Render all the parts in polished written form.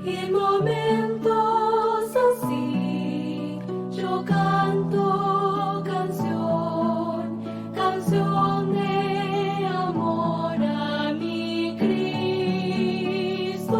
En momentos así, yo canto canción, canción de amor a mi Cristo.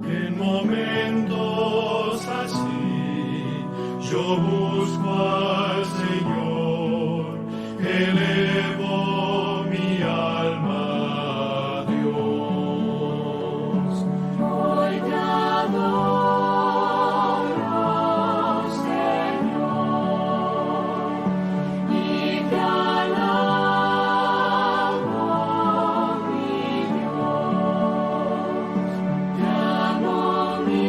En momentos así, yo busco al Señor, elevo mi alma a Dios. Hoy te adoro, Señor, y te alabo, mi Dios. Te amo, mi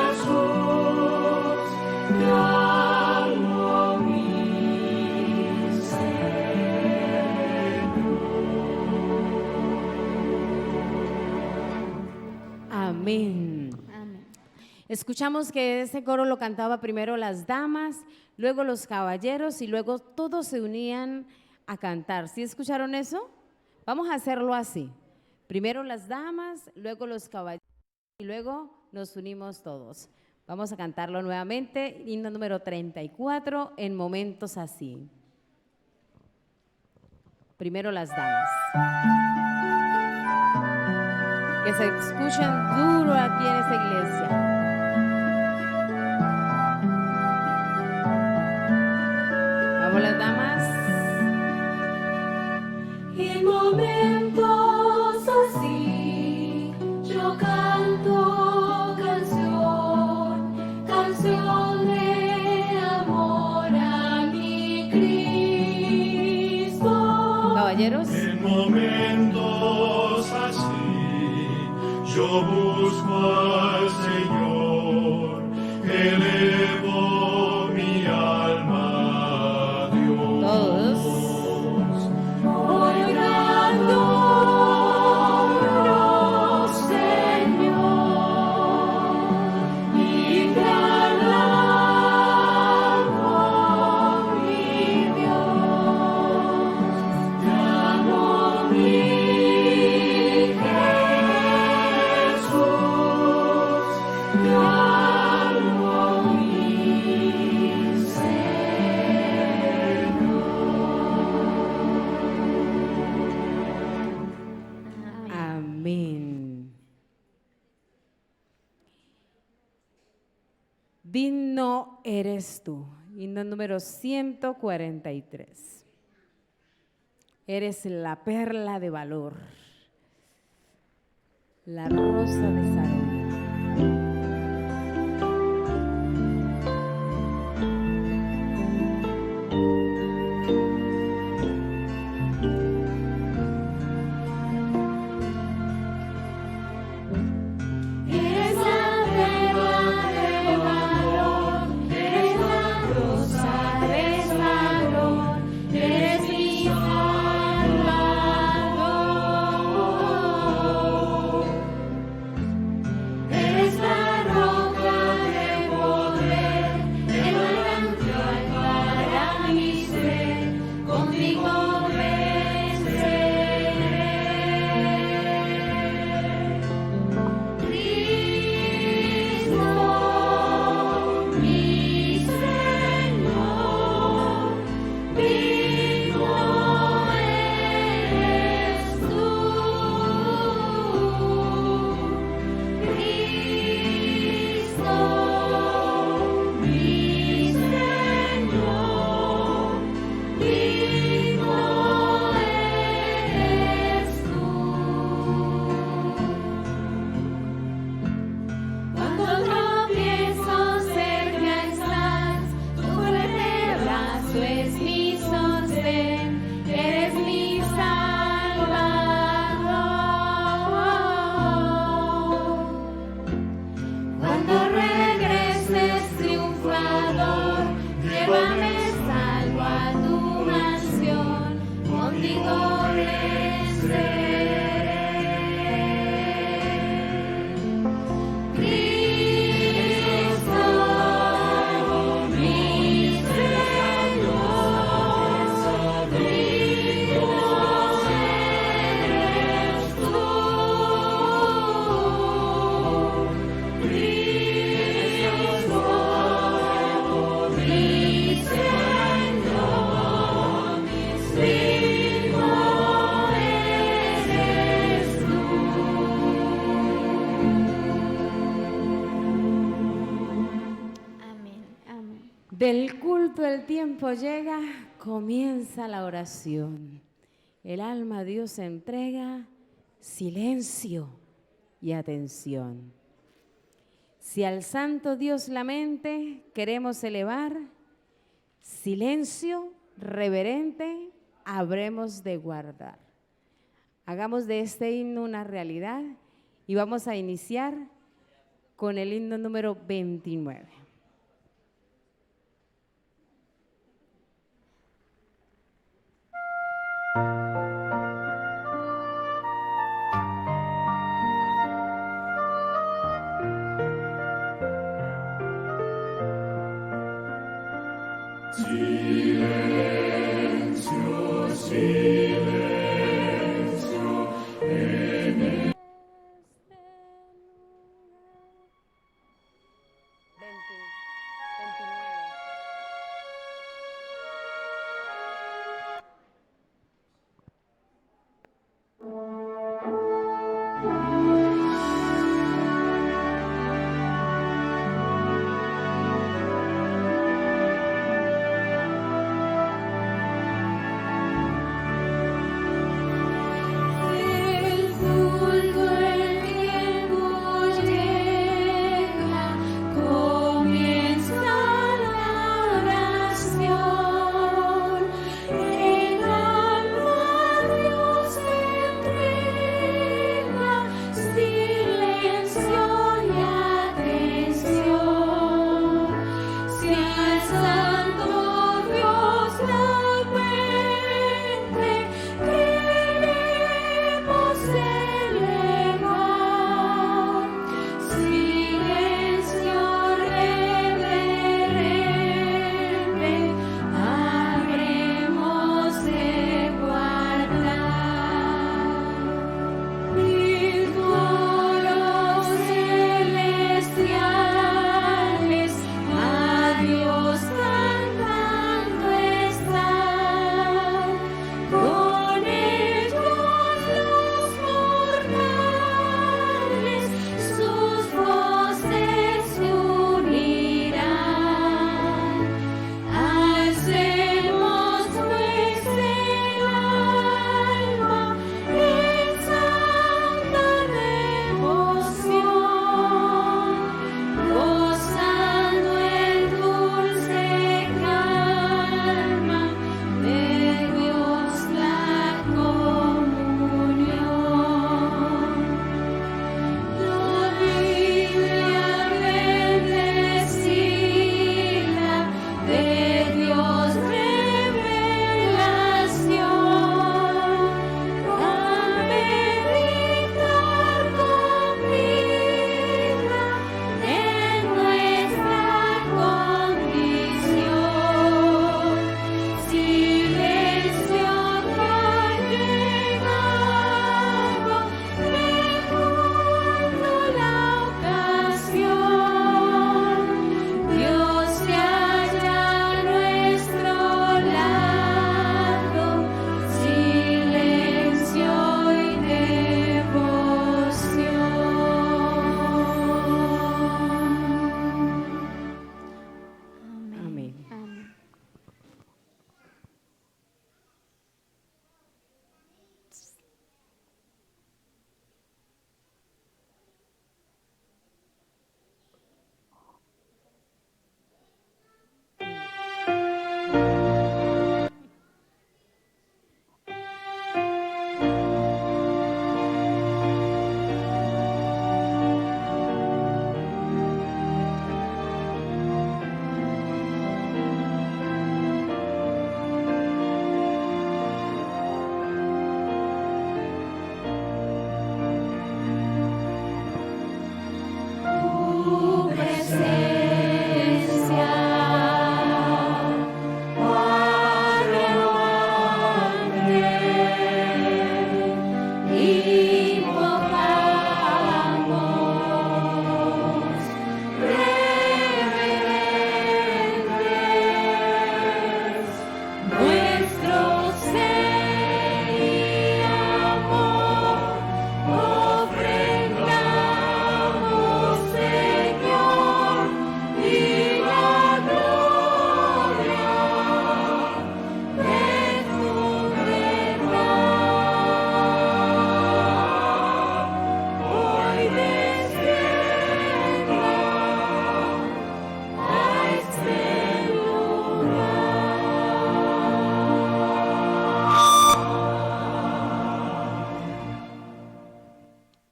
Jesús, te amo, mi Amén. Amén. Escuchamos que ese coro lo cantaba primero las damas, luego los caballeros y luego todos se unían a cantar. ¿Sí escucharon eso? Vamos a hacerlo así. Primero las damas, luego los caballeros y luego nos unimos todos. Vamos a cantarlo nuevamente, himno número 34, en momentos así. Primero las damas. Que se escuchen duro aquí en esta iglesia. Vamos las damas. En momentos así, yo canto canción, canción de amor a mi Cristo. Caballeros. En momentos así, yo busco al Señor, elevo mi alma a Dios. Todos. Hoy te adoro, Señor, y te alabo, mi Dios. Te amo, mi Jesús, te amo, mi Amén. Digno eres tú. Himno número 143. Eres la perla de valor, la rosa de Sarón. Eres la perla de valor, eres la rosa de Sarón, eres mi Salvador. Eres la roca de poder, el manantial para mi ser, contigo venceré. Cristo, mi Señor, digno eres tú. Cristo, mi Señor, digno eres tú. Cuando tropiezo cerca estás, tu fuerte brazo es mi sostén, eres mi Salvador. Cuando regreses triunfador, llévame salvo a tu mansión, contigo venceré. Cristo, mi Señor, digno eres tú. Cristo, mi Señor, digno eres tú. Amén, amén. Del culto el tiempo llega, comienza la oración. El alma a Dios se entrega, silencio y atención. Si al Santo Dios la mente queremos elevar, silencio reverente habremos de guardar. Hagamos de este himno una realidad y vamos a iniciar con el himno número 29. Silencio, silencio, en el 29.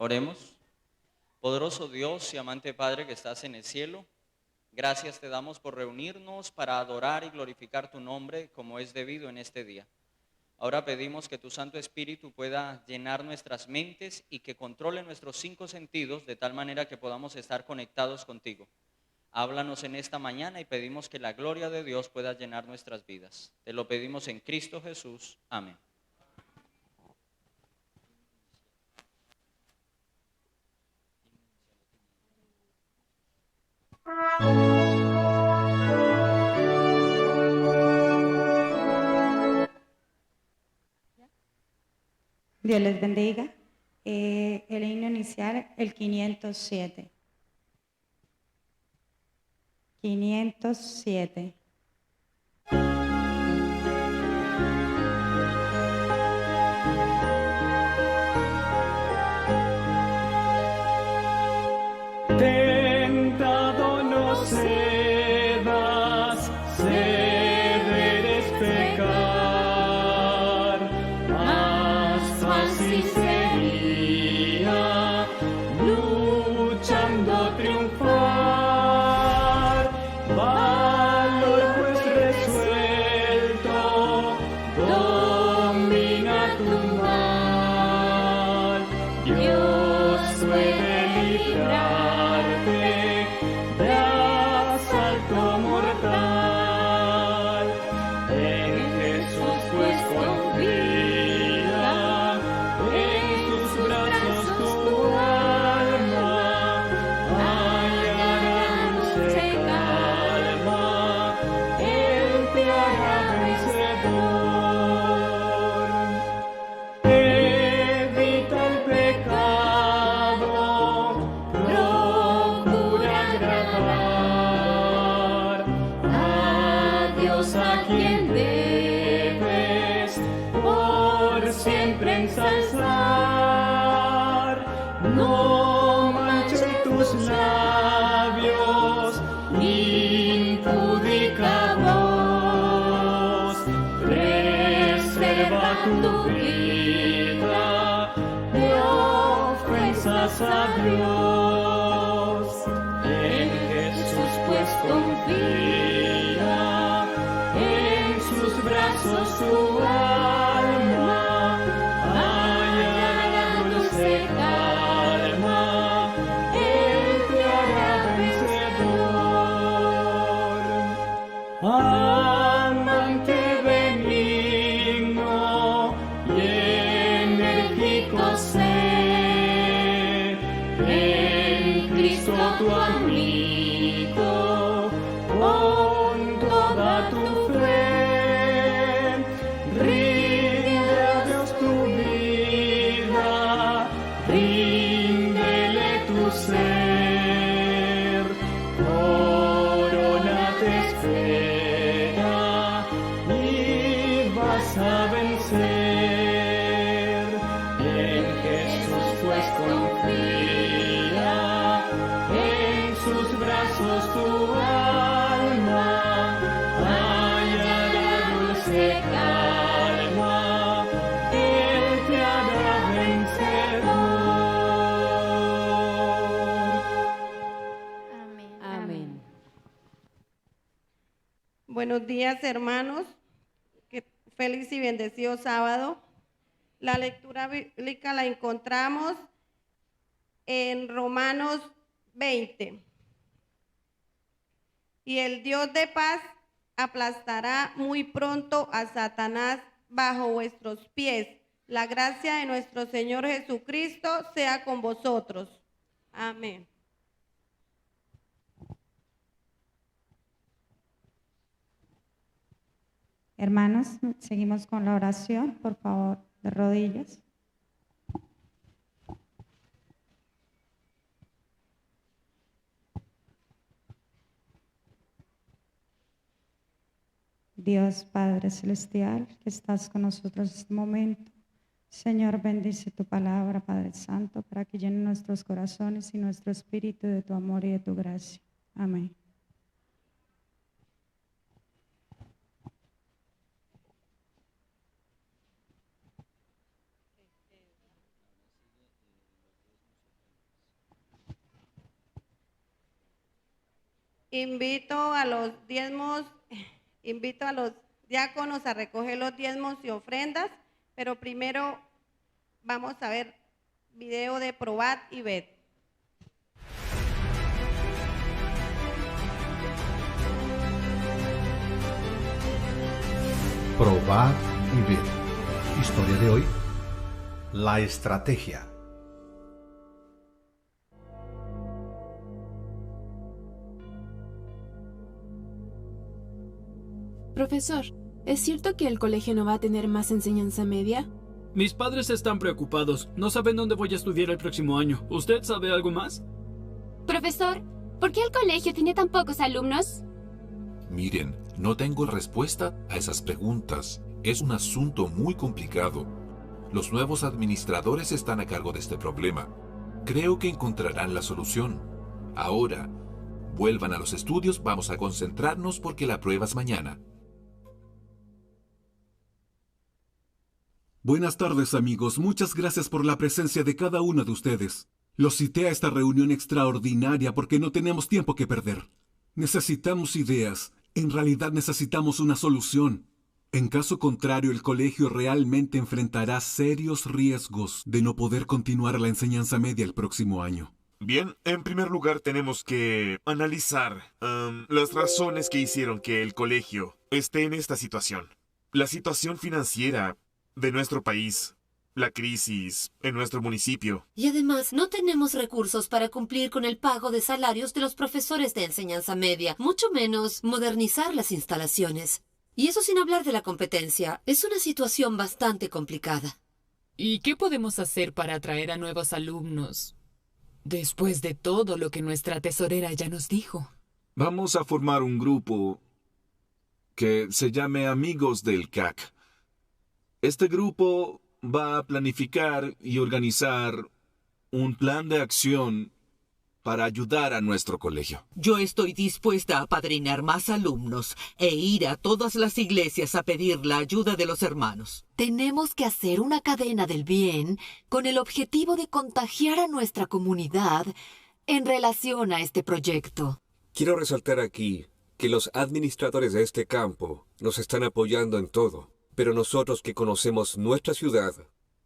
Oremos. Poderoso Dios y amante Padre que estás en el cielo, gracias te damos por reunirnos para adorar y glorificar tu nombre como es debido en este día. Ahora pedimos que tu Santo Espíritu pueda llenar nuestras mentes y que controle nuestros 5 sentidos de tal manera que podamos estar conectados contigo. Háblanos en esta mañana y pedimos que la gloria de Dios pueda llenar nuestras vidas. Te lo pedimos en Cristo Jesús. Amén. Dios les bendiga. El himno inicial, el 507. 507. Tentado no cedas, ceder es pecar. Más fácil sería luchando triunfar. Valor pues resuelto, domina tu mal. Dios puede librarte de asalto mortal. En Jesús pues confía, en sus brazos tu alma hallará dulce calma. Él te hará vencedor. Evita el pecado, procura agradar a Dios, a quien debes por siempre ensalzar. No manches tus labios, impúdica voz, preserva tu vida de ofensas a Dios. En Jesús pues confía, en sus brazos tu alma hallará dulce calma. Él te hará vencedor. Amante benigno y enérgico sé, en Cristo tu amigo, con toda tu fe. Rinde a Dios tu vida, ríndele tu ser. Corona te espera y vas a vencer. En Jesús pues confía, en sus brazos tu alma hallará dulce calma. Él te hará vencedor. Amén. Buenos días, hermanos. Feliz y bendecido sábado. La lectura bíblica la encontramos en Romanos 20. Y el Dios de paz aplastará muy pronto a Satanás bajo vuestros pies. La gracia de nuestro Señor Jesucristo sea con vosotros. Amén. Hermanos, seguimos con la oración, por favor, de rodillas. Dios Padre Celestial, que estás con nosotros en este momento, Señor, bendice tu palabra, Padre Santo, para que llene nuestros corazones y nuestro espíritu de tu amor y de tu gracia. Amén. invito a los diáconos a recoger los diezmos y ofrendas, pero primero vamos a ver video de Probad y Ved. Probad y ved. Historia de hoy: la estrategia. Profesor, ¿es cierto que el colegio no va a tener más enseñanza media? Mis padres están preocupados. No saben dónde voy a estudiar el próximo año. ¿Usted sabe algo más? Profesor, ¿por qué el colegio tiene tan pocos alumnos? Miren, no tengo respuesta a esas preguntas. Es un asunto muy complicado. Los nuevos administradores están a cargo de este problema. Creo que encontrarán la solución. Ahora, vuelvan a los estudios, vamos a concentrarnos porque la prueba es mañana. Buenas tardes, amigos. Muchas gracias por la presencia de cada uno de ustedes. Los cité a esta reunión extraordinaria porque no tenemos tiempo que perder. Necesitamos ideas. En realidad necesitamos una solución. En caso contrario, el colegio realmente enfrentará serios riesgos de no poder continuar la enseñanza media el próximo año. Bien, en primer lugar tenemos que analizar las razones que hicieron que el colegio esté en esta situación. La situación financiera de nuestro país, la crisis en nuestro municipio. Y además, no tenemos recursos para cumplir con el pago de salarios de los profesores de enseñanza media, mucho menos modernizar las instalaciones. Y eso sin hablar de la competencia. Es una situación bastante complicada. ¿Y qué podemos hacer para atraer a nuevos alumnos? Después de todo lo que nuestra tesorera ya nos dijo. Vamos a formar un grupo que se llame Amigos del CAC. Este grupo va a planificar y organizar un plan de acción para ayudar a nuestro colegio. Yo estoy dispuesta a apadrinar más alumnos e ir a todas las iglesias a pedir la ayuda de los hermanos. Tenemos que hacer una cadena del bien con el objetivo de contagiar a nuestra comunidad en relación a este proyecto. Quiero resaltar aquí que los administradores de este campo nos están apoyando en todo, pero nosotros que conocemos nuestra ciudad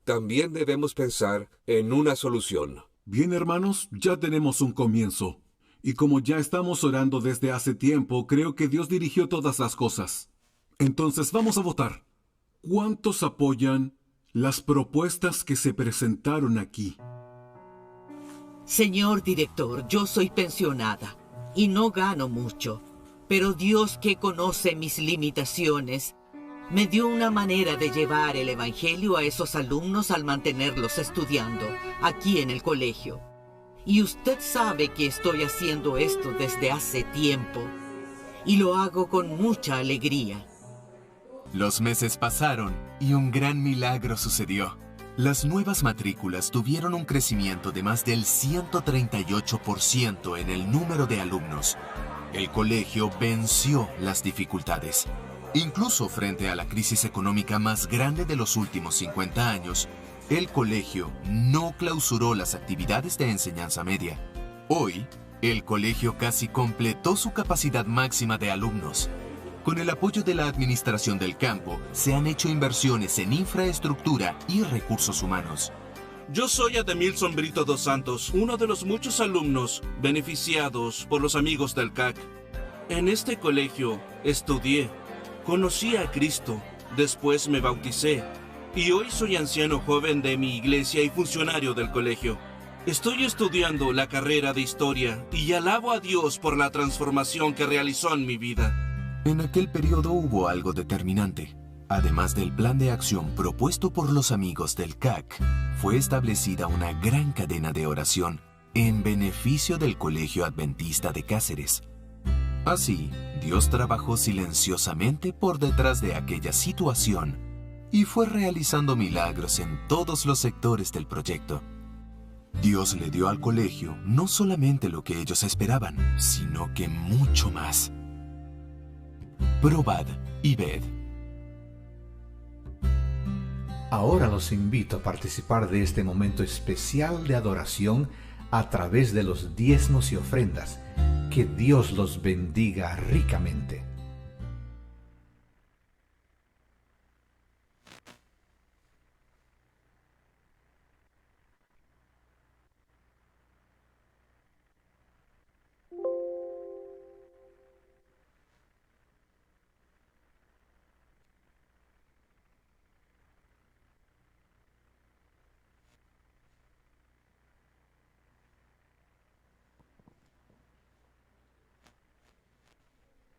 también debemos pensar en una solución. Bien, hermanos, ya tenemos un comienzo. Y como ya estamos orando desde hace tiempo, creo que Dios dirigió todas las cosas. Entonces vamos a votar. ¿Cuántos apoyan las propuestas que se presentaron aquí? Señor director, yo soy pensionada y no gano mucho, pero Dios, que conoce mis limitaciones, me dio una manera de llevar el evangelio a esos alumnos al mantenerlos estudiando aquí en el colegio. Y usted sabe que estoy haciendo esto desde hace tiempo y lo hago con mucha alegría. Los meses pasaron y un gran milagro sucedió. Las nuevas matrículas tuvieron un crecimiento de más del 138% en el número de alumnos. El colegio venció las dificultades. Incluso frente a la crisis económica más grande de los últimos 50 años, el colegio no clausuró las actividades de enseñanza media. Hoy, el colegio casi completó su capacidad máxima de alumnos. Con el apoyo de la administración del campo, se han hecho inversiones en infraestructura y recursos humanos. Yo soy Ademilson Brito dos Santos, uno de los muchos alumnos beneficiados por los amigos del CAC. En este colegio estudié, conocí a Cristo, después me bauticé y hoy soy anciano joven de mi iglesia y funcionario del colegio. Estoy estudiando la carrera de historia y alabo a Dios por la transformación que realizó en mi vida. En aquel periodo hubo algo determinante. Además del plan de acción propuesto por los amigos del CAC, fue establecida una gran cadena de oración en beneficio del Colegio Adventista de Cáceres. Así, Dios trabajó silenciosamente por detrás de aquella situación y fue realizando milagros en todos los sectores del proyecto. Dios le dio al colegio no solamente lo que ellos esperaban, sino que mucho más. Probad y ved. Ahora los invito a participar de este momento especial de adoración a través de los diezmos y ofrendas, que que Dios los bendiga ricamente.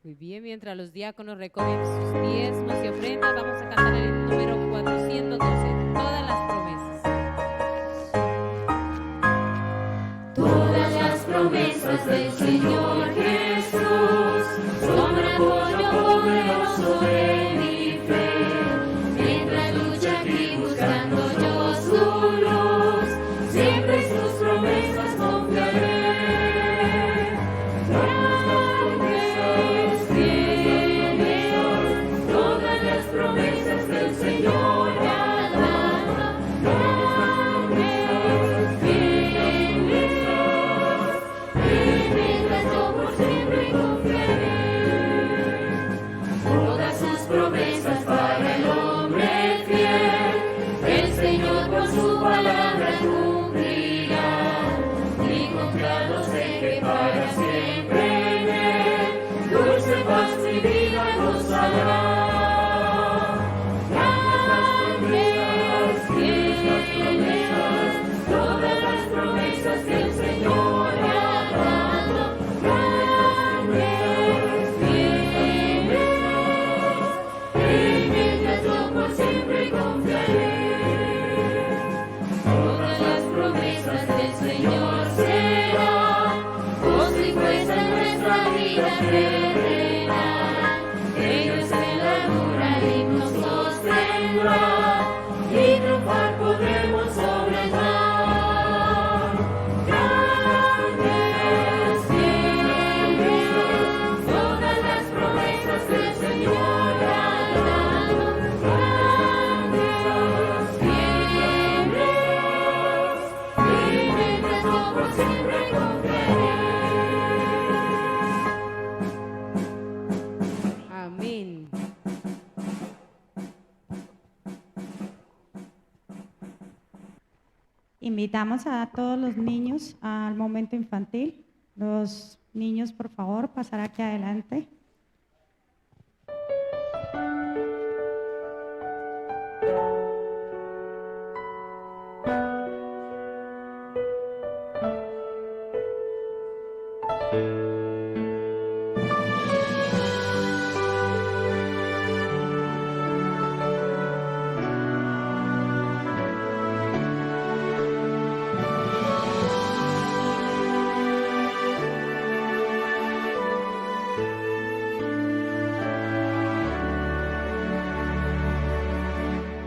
Muy bien, mientras los diáconos recogen sus diezmos y ofrendas, vamos a cantar el número 412, todas las promesas. Todas las promesas del Señor Jesús son un apoyo poderoso de mi fe. Mientras lucho aquí buscando yo su luz, siempre en sus promesas confiaré. Todas las promesas del Señor me han dado, grandes, fieles, y mientras yo por siempre confiaré. Todas sus promesas para el hombre fiel, el Señor por su palabra cumplirá, y confiado sé que para siempre en él, dulce paz mi vida gozará. Todas las promesas que el Señor me ha dado, grandes, fieles, y mientras yo por siempre confiaré. Todas las promesas del Señor serán consecuencia en nuestra vida terrena. Ellos en la dura y nos sostendrán, y triunfar podremos sobre el mar. Grandes, fieles, todas las promesas del Señor me han dado, grandes, fieles, y mientras yo por siempre confiaré. Amén. Invitamos a todos los niños al momento infantil. Los niños, por favor, pasar aquí adelante.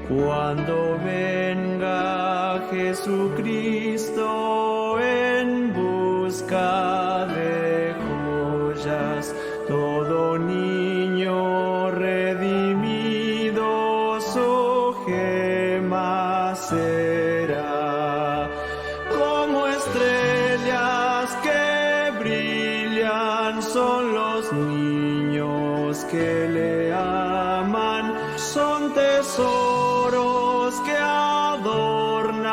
Cuando venga Jesucristo en busca de joyas, todo niño redimido su gema será. Como estrellas que brillan son los niños que le aman, son tesoros que adornan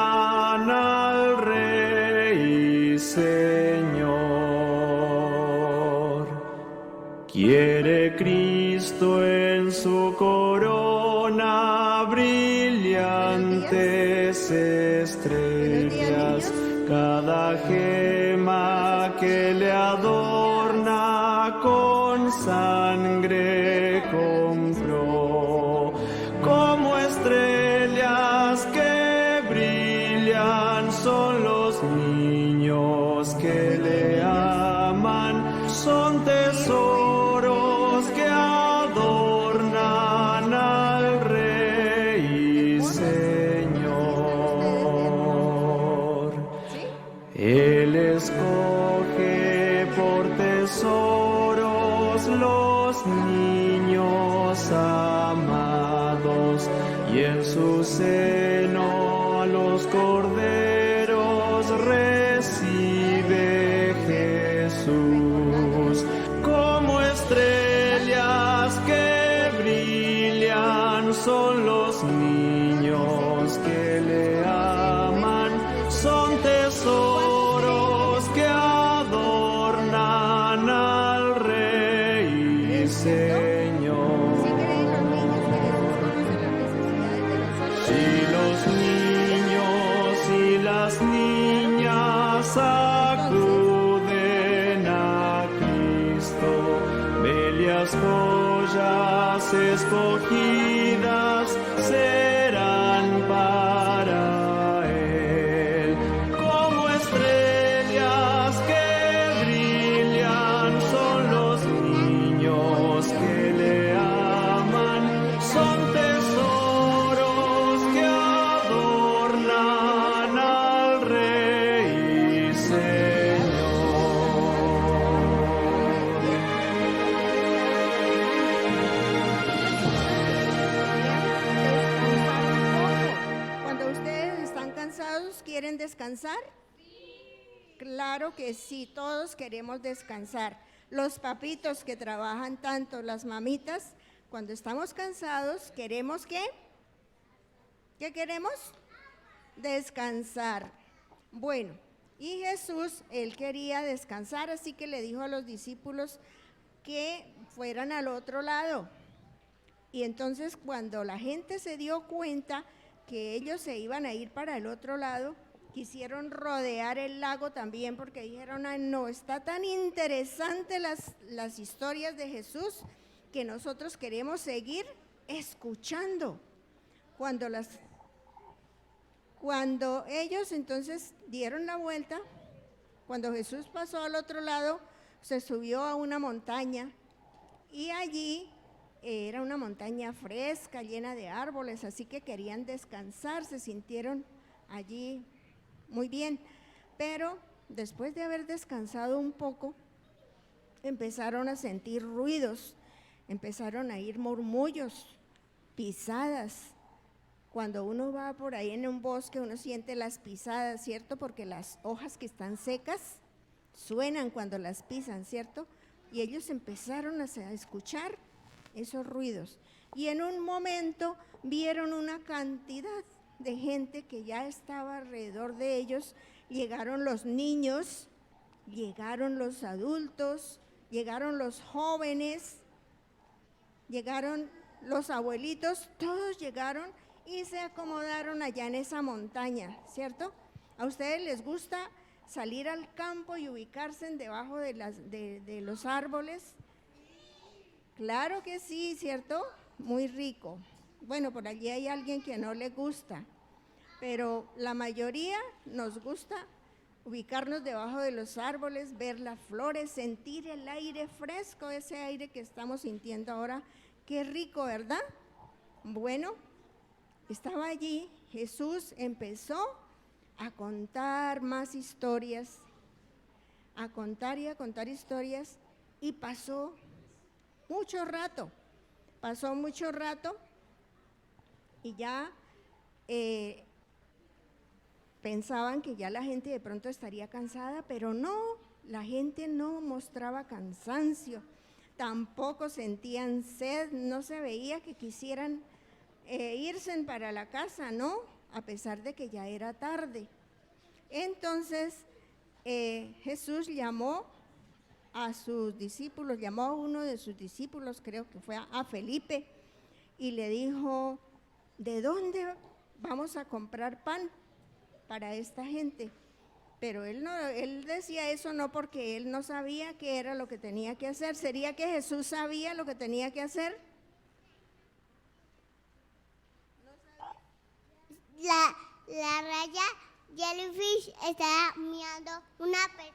al Rey y Señor. Quiere Cristo en su corona brillantes estrellas, cada gema que le adorna con sangre compró. Como estrellas que brillan son los niños que le aman, son tesoros que adornan al Rey y Señor. Él escoge por tesoros los niños amados, y en su seno a los corderos recibe Jesús. las niñas acuden a Cristo, bellas joyas escogidas serán para Él, como estrellas que brillan son los niños que le aman, son tesoros que adornan al Rey y Señor. Cuando ustedes están cansados, ¿quieren descansar? Claro que sí, todos queremos descansar. Los papitos que trabajan tanto, las mamitas, cuando estamos cansados, ¿queremos qué? ¿Qué queremos? Descansar. Bueno, y Jesús, él quería descansar, así que le dijo a los discípulos que fueran al otro lado. Y entonces cuando la gente se dio cuenta que ellos se iban a ir para el otro lado, quisieron rodear el lago también porque dijeron, ay, no, está tan interesante las historias de Jesús que nosotros queremos seguir escuchando. Cuando ellos entonces dieron la vuelta, cuando Jesús pasó al otro lado, se subió a una montaña y allí era una montaña fresca, llena de árboles, así que querían descansar, se sintieron allí muy bien. Pero después de haber descansado un poco, empezaron a sentir ruidos, empezaron a ir murmullos, pisadas. Cuando uno va por ahí en un bosque, uno siente las pisadas, ¿cierto? Porque las hojas que están secas suenan cuando las pisan, ¿cierto? Y ellos empezaron a escuchar esos ruidos. Y en un momento vieron una cantidad de gente que ya estaba alrededor de ellos. Llegaron los niños, llegaron los adultos, llegaron los jóvenes, llegaron los abuelitos, todos llegaron y se acomodaron allá en esa montaña, ¿cierto? ¿A ustedes les gusta salir al campo y ubicarse debajo de los árboles? Claro que sí, ¿cierto? Muy rico. Bueno, por allí hay alguien que no le gusta, pero la mayoría nos gusta ubicarnos debajo de los árboles, ver las flores, sentir el aire fresco, ese aire que estamos sintiendo ahora. Qué rico, ¿verdad? Bueno, estaba allí, Jesús empezó a contar más historias, a contar y a contar historias, y pasó mucho rato y ya pensaban que ya la gente de pronto estaría cansada, pero no, la gente no mostraba cansancio, tampoco sentían sed, no se veía que quisieran irse para la casa, ¿no? A pesar de que ya era tarde. Entonces Jesús llamó a sus discípulos, llamó a uno de sus discípulos, creo que fue a Felipe, y le dijo, ¿de dónde vamos a comprar pan para esta gente? Pero él decía eso no porque él no sabía qué era lo que tenía que hacer. ¿Sería que Jesús sabía lo que tenía que hacer? La raya Jellyfish estaba mirando una persona.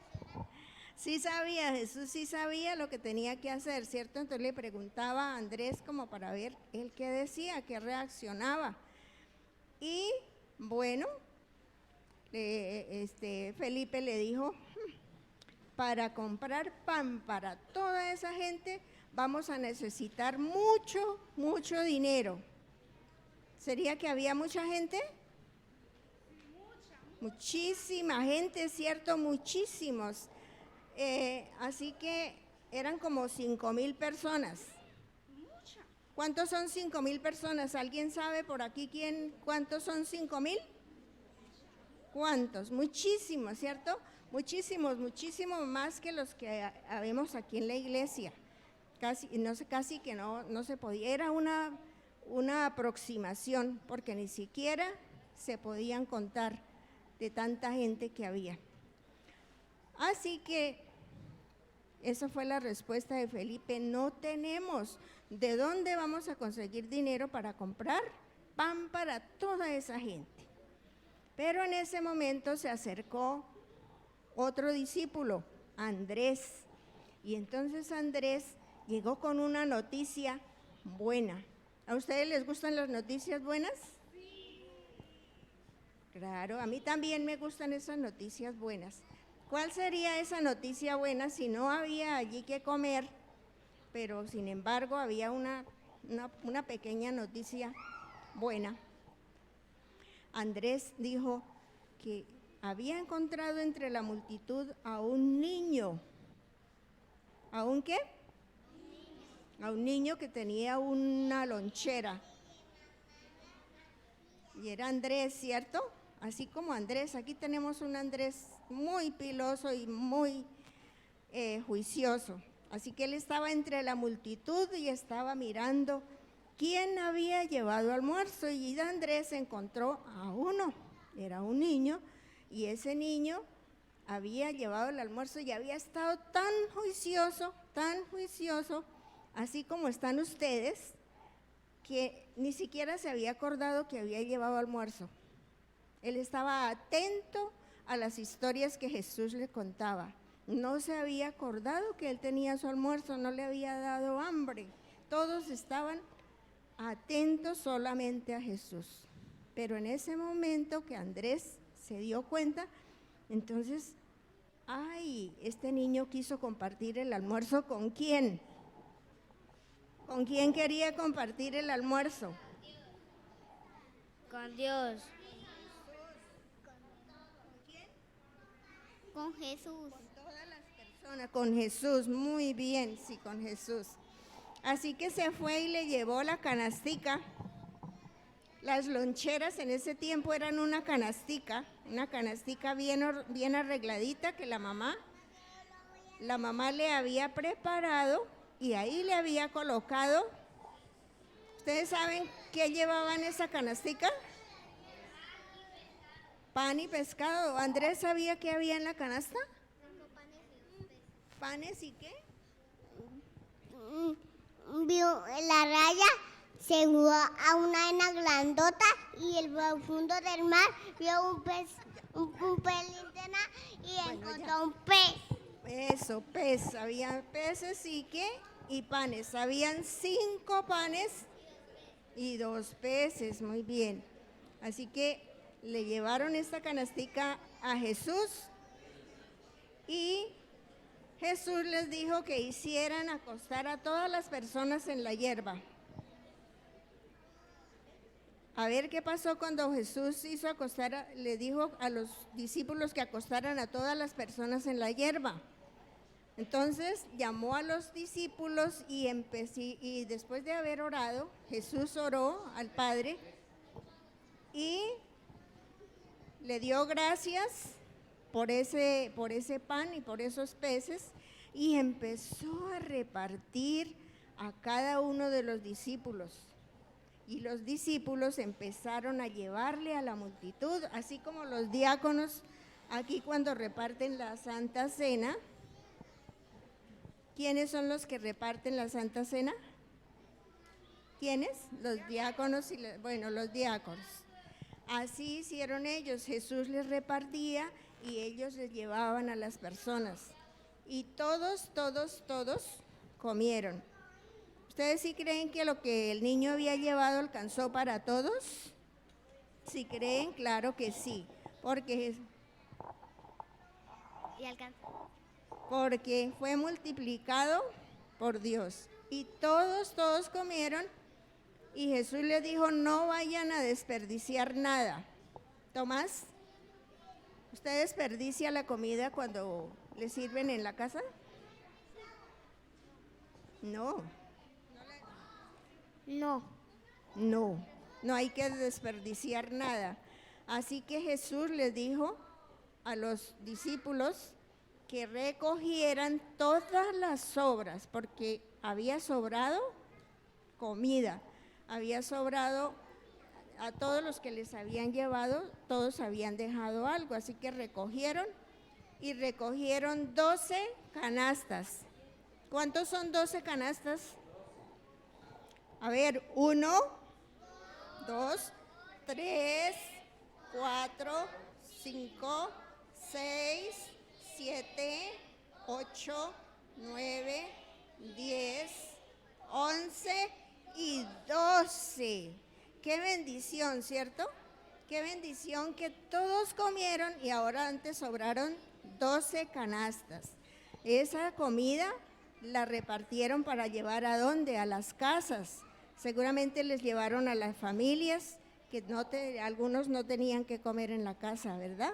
Sí sabía, Jesús sí sabía lo que tenía que hacer, ¿cierto? Entonces le preguntaba a Andrés como para ver él qué decía, qué reaccionaba. Y bueno, Felipe le dijo, para comprar pan para toda esa gente vamos a necesitar mucho dinero. ¿Sería que había mucha gente? Muchísima gente, ¿cierto? Muchísimos. Así que eran como 5,000 personas. ¿Cuántos son 5,000 personas? ¿Alguien sabe por aquí cuántos son 5,000? ¿Cuántos? Muchísimos, ¿cierto? Muchísimos más que los que habemos aquí en la iglesia. Casi que no se podía. Era una aproximación, porque ni siquiera se podían contar de tanta gente que había. Así que esa fue la respuesta de Felipe: no tenemos. ¿De dónde vamos a conseguir dinero para comprar pan para toda esa gente? Pero en ese momento se acercó otro discípulo, Andrés, y entonces Andrés llegó con una noticia buena. ¿A ustedes les gustan las noticias buenas? Sí. Claro, a mí también me gustan esas noticias buenas. ¿Cuál sería esa noticia buena si no había allí que comer, pero sin embargo había una pequeña noticia buena? Andrés dijo que había encontrado entre la multitud a un niño. ¿A un qué? A un niño que tenía una lonchera. Y era Andrés, ¿cierto? Así como Andrés, aquí tenemos un Andrés muy piloso y muy juicioso. Así que él estaba entre la multitud y estaba mirando quién había llevado almuerzo, y Andrés encontró a uno, era un niño, y ese niño había llevado el almuerzo y había estado tan juicioso, así como están ustedes, que ni siquiera se había acordado que había llevado almuerzo. Él estaba atento a las historias que Jesús le contaba. No se había acordado que él tenía su almuerzo, no le había dado hambre. Todos estaban atentos solamente a Jesús. Pero en ese momento que Andrés se dio cuenta, entonces, este niño quiso compartir el almuerzo. ¿Con quién? ¿Con quién quería compartir el almuerzo? Con Dios. Con Jesús. Con todas las personas, con Jesús, muy bien, sí, con Jesús. Así que se fue y le llevó la canastica. Las loncheras en ese tiempo eran una canastica bien arregladita que la mamá le había preparado y ahí le había colocado. ¿Ustedes saben qué llevaba en esa canastica? Pan y pescado. ¿Andrés sabía qué había en la canasta? ¿Panes y qué? Vio la raya, se fue a una arena grandota y el fondo del mar vio un pez linterna y encontró un pez. Eso, pez. Había peces y qué, y panes. Habían 5 panes y 2 peces, muy bien. Así que le llevaron esta canastica a Jesús y Jesús les dijo que hicieran acostar a todas las personas en la hierba. A ver qué pasó cuando Jesús hizo acostar, le dijo a los discípulos que acostaran a todas las personas en la hierba. Entonces llamó a los discípulos y después de haber orado, Jesús oró al Padre y le dio gracias por ese pan y por esos peces, y empezó a repartir a cada uno de los discípulos. Y los discípulos empezaron a llevarle a la multitud, así como los diáconos aquí cuando reparten la Santa Cena. ¿Quiénes son los que reparten la Santa Cena? ¿Quiénes? Los diáconos los diáconos. Así hicieron ellos. Jesús les repartía y ellos les llevaban a las personas. Y todos comieron. ¿Ustedes sí creen que lo que el niño había llevado alcanzó para todos? ¿Sí creen? Claro que sí. Porque fue multiplicado por Dios. Y todos comieron. Y Jesús les dijo, no vayan a desperdiciar nada. Tomás, ¿usted desperdicia la comida cuando le sirven en la casa? No. No hay que desperdiciar nada. Así que Jesús les dijo a los discípulos que recogieran todas las sobras, porque había sobrado comida, había sobrado a todos los que les habían llevado, todos habían dejado algo, así que recogieron 12 canastas. ¿Cuántos son 12 canastas? A ver, 1, 2, 3, 4, 5, 6, 7, 8, 9, 10, 11 y 12. Qué bendición, ¿cierto? Qué bendición que todos comieron y ahora antes sobraron 12 canastas. Esa comida la repartieron para llevar ¿a dónde? A las casas. Seguramente les llevaron a las familias, que algunos no tenían que comer en la casa, ¿verdad?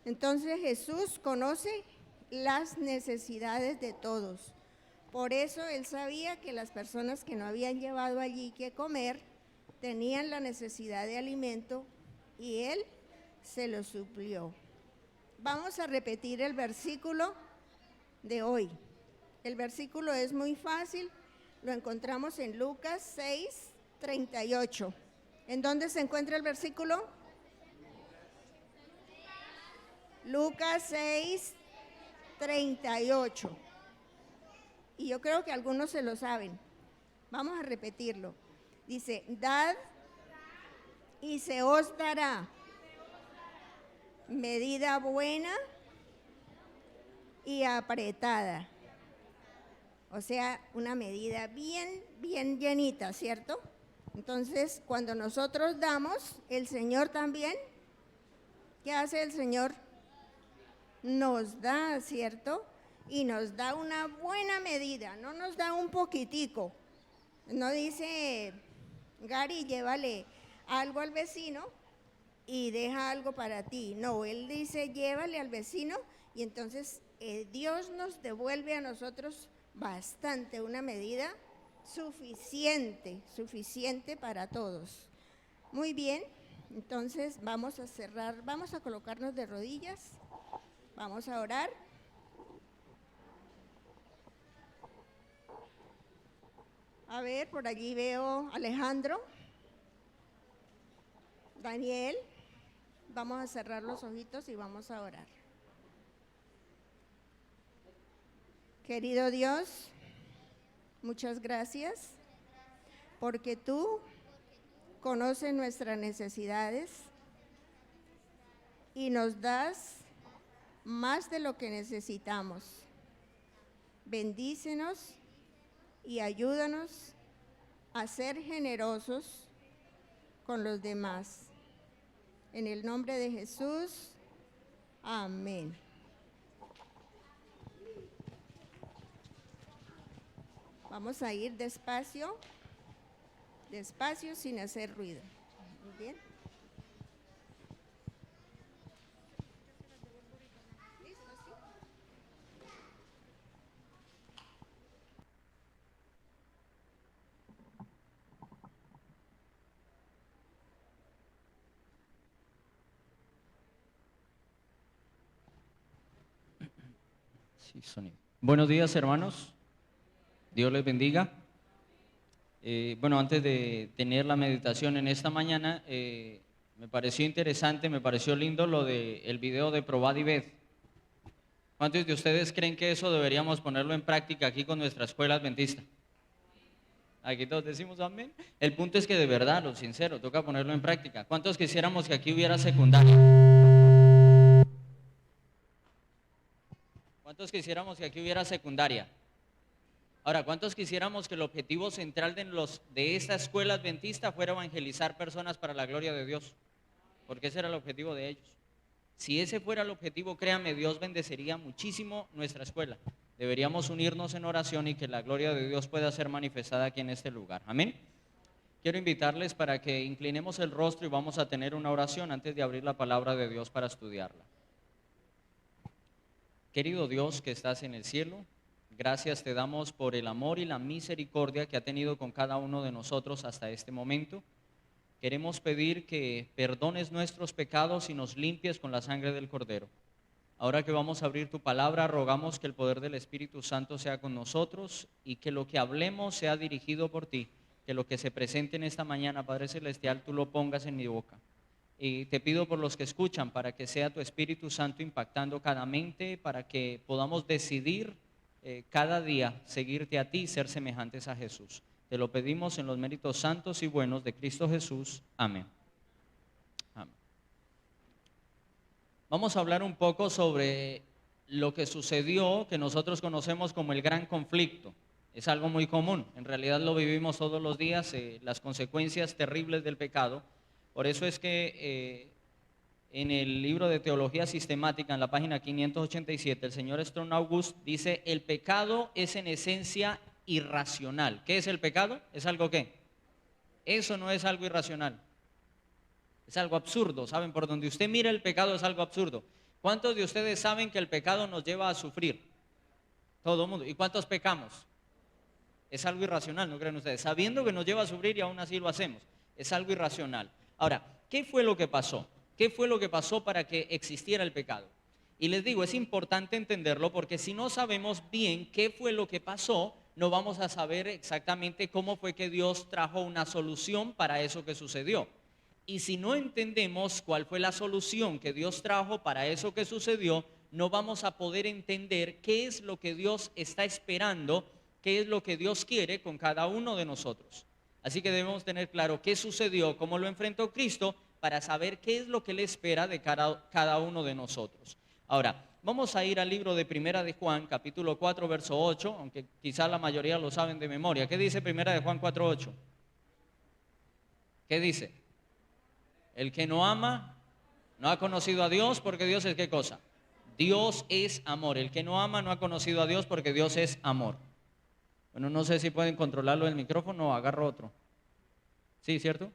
Entonces Jesús conoce las necesidades de todos. Por eso Él sabía que las personas que no habían llevado allí que comer tenían la necesidad de alimento y Él se lo suplió. Vamos a repetir el versículo de hoy. El versículo es muy fácil, lo encontramos en Lucas 6, 38. ¿En dónde se encuentra el versículo? Lucas 6, 38. Y yo creo que algunos se lo saben. Vamos a repetirlo. Dice, dad y se os dará medida buena y apretada. O sea, una medida bien llenita, ¿cierto? Entonces, cuando nosotros damos, el Señor también, ¿qué hace el Señor? Nos da, ¿cierto? Y nos da una buena medida, no nos da un poquitico. No dice, Gary, llévale algo al vecino y deja algo para ti. No, Él dice, llévale al vecino y entonces Dios nos devuelve a nosotros bastante, una medida suficiente para todos. Muy bien, entonces vamos a cerrar, vamos a colocarnos de rodillas, vamos a orar. A ver, por allí veo a Alejandro, Daniel, vamos a cerrar los ojitos y vamos a orar. Querido Dios, muchas gracias porque tú conoces nuestras necesidades y nos das más de lo que necesitamos. Bendícenos y ayúdanos a ser generosos con los demás. En el nombre de Jesús, amén. Vamos a ir despacio, despacio sin hacer ruido. Muy bien. Sí, sonido. Buenos días, hermanos. Dios les bendiga. Bueno, antes de tener la meditación en esta mañana, me pareció interesante, me pareció lindo lo del video de Probad y Ved. ¿Cuántos de ustedes creen que eso deberíamos ponerlo en práctica aquí con nuestra escuela adventista? Aquí todos decimos amén. El punto es que de verdad, lo sincero, toca ponerlo en práctica. ¿Cuántos quisiéramos que aquí hubiera secundaria? ¿Cuántos quisiéramos que aquí hubiera secundaria? Ahora, ¿cuántos quisiéramos que el objetivo central de esta escuela adventista fuera evangelizar personas para la gloria de Dios? Porque ese era el objetivo de ellos. Si ese fuera el objetivo, créanme, Dios bendecería muchísimo nuestra escuela. Deberíamos unirnos en oración y que la gloria de Dios pueda ser manifestada aquí en este lugar. Amén. Quiero invitarles para que inclinemos el rostro y vamos a tener una oración antes de abrir la palabra de Dios para estudiarla. Querido Dios que estás en el cielo, gracias te damos por el amor y la misericordia que ha tenido con cada uno de nosotros hasta este momento. Queremos pedir que perdones nuestros pecados y nos limpies con la sangre del Cordero. Ahora que vamos a abrir tu palabra, rogamos que el poder del Espíritu Santo sea con nosotros y que lo que hablemos sea dirigido por ti que lo que se presente en esta mañana, Padre Celestial, tú lo pongas en mi boca. Y te pido por los que escuchan, para que sea tu Espíritu Santo impactando cada mente, para que podamos decidir cada día seguirte a ti y ser semejantes a Jesús. Te lo pedimos en los méritos santos y buenos de Cristo Jesús. Amén. Amén. Vamos a hablar un poco sobre lo que sucedió, que nosotros conocemos como el gran conflicto. Es algo muy común, en realidad lo vivimos todos los días, las consecuencias terribles del pecado. Por eso es que en el libro de Teología Sistemática, en la página 587, el señor Strong August dice: el pecado es en esencia irracional. ¿Qué es el pecado? ¿Es algo qué? Eso no es algo irracional. Es algo absurdo, ¿saben? Por donde usted mira el pecado es algo absurdo. ¿Cuántos de ustedes saben que el pecado nos lleva a sufrir? Todo el mundo. ¿Y cuántos pecamos? Es algo irracional, ¿no creen ustedes? Sabiendo que nos lleva a sufrir y aún así lo hacemos. Es algo irracional. Ahora, ¿qué fue lo que pasó? ¿Qué fue lo que pasó para que existiera el pecado? Y les digo, es importante entenderlo, porque si no sabemos bien qué fue lo que pasó, no vamos a saber exactamente cómo fue que Dios trajo una solución para eso que sucedió. Y si no entendemos cuál fue la solución que Dios trajo para eso que sucedió, no vamos a poder entender qué es lo que Dios está esperando, qué es lo que Dios quiere con cada uno de nosotros. Así que debemos tener claro qué sucedió, cómo lo enfrentó Cristo, para saber qué es lo que Él espera de cada uno de nosotros. Ahora, vamos a ir al libro de Primera de Juan, capítulo 4, verso 8, aunque quizás la mayoría lo saben de memoria. ¿Qué dice Primera de Juan 4, 8? ¿Qué dice? El que no ama no ha conocido a Dios, porque Dios es ¿qué cosa? Dios es amor. El que no ama no ha conocido a Dios, porque Dios es amor. Bueno, no sé si pueden controlarlo del micrófono o agarro otro. ¿Sí, cierto?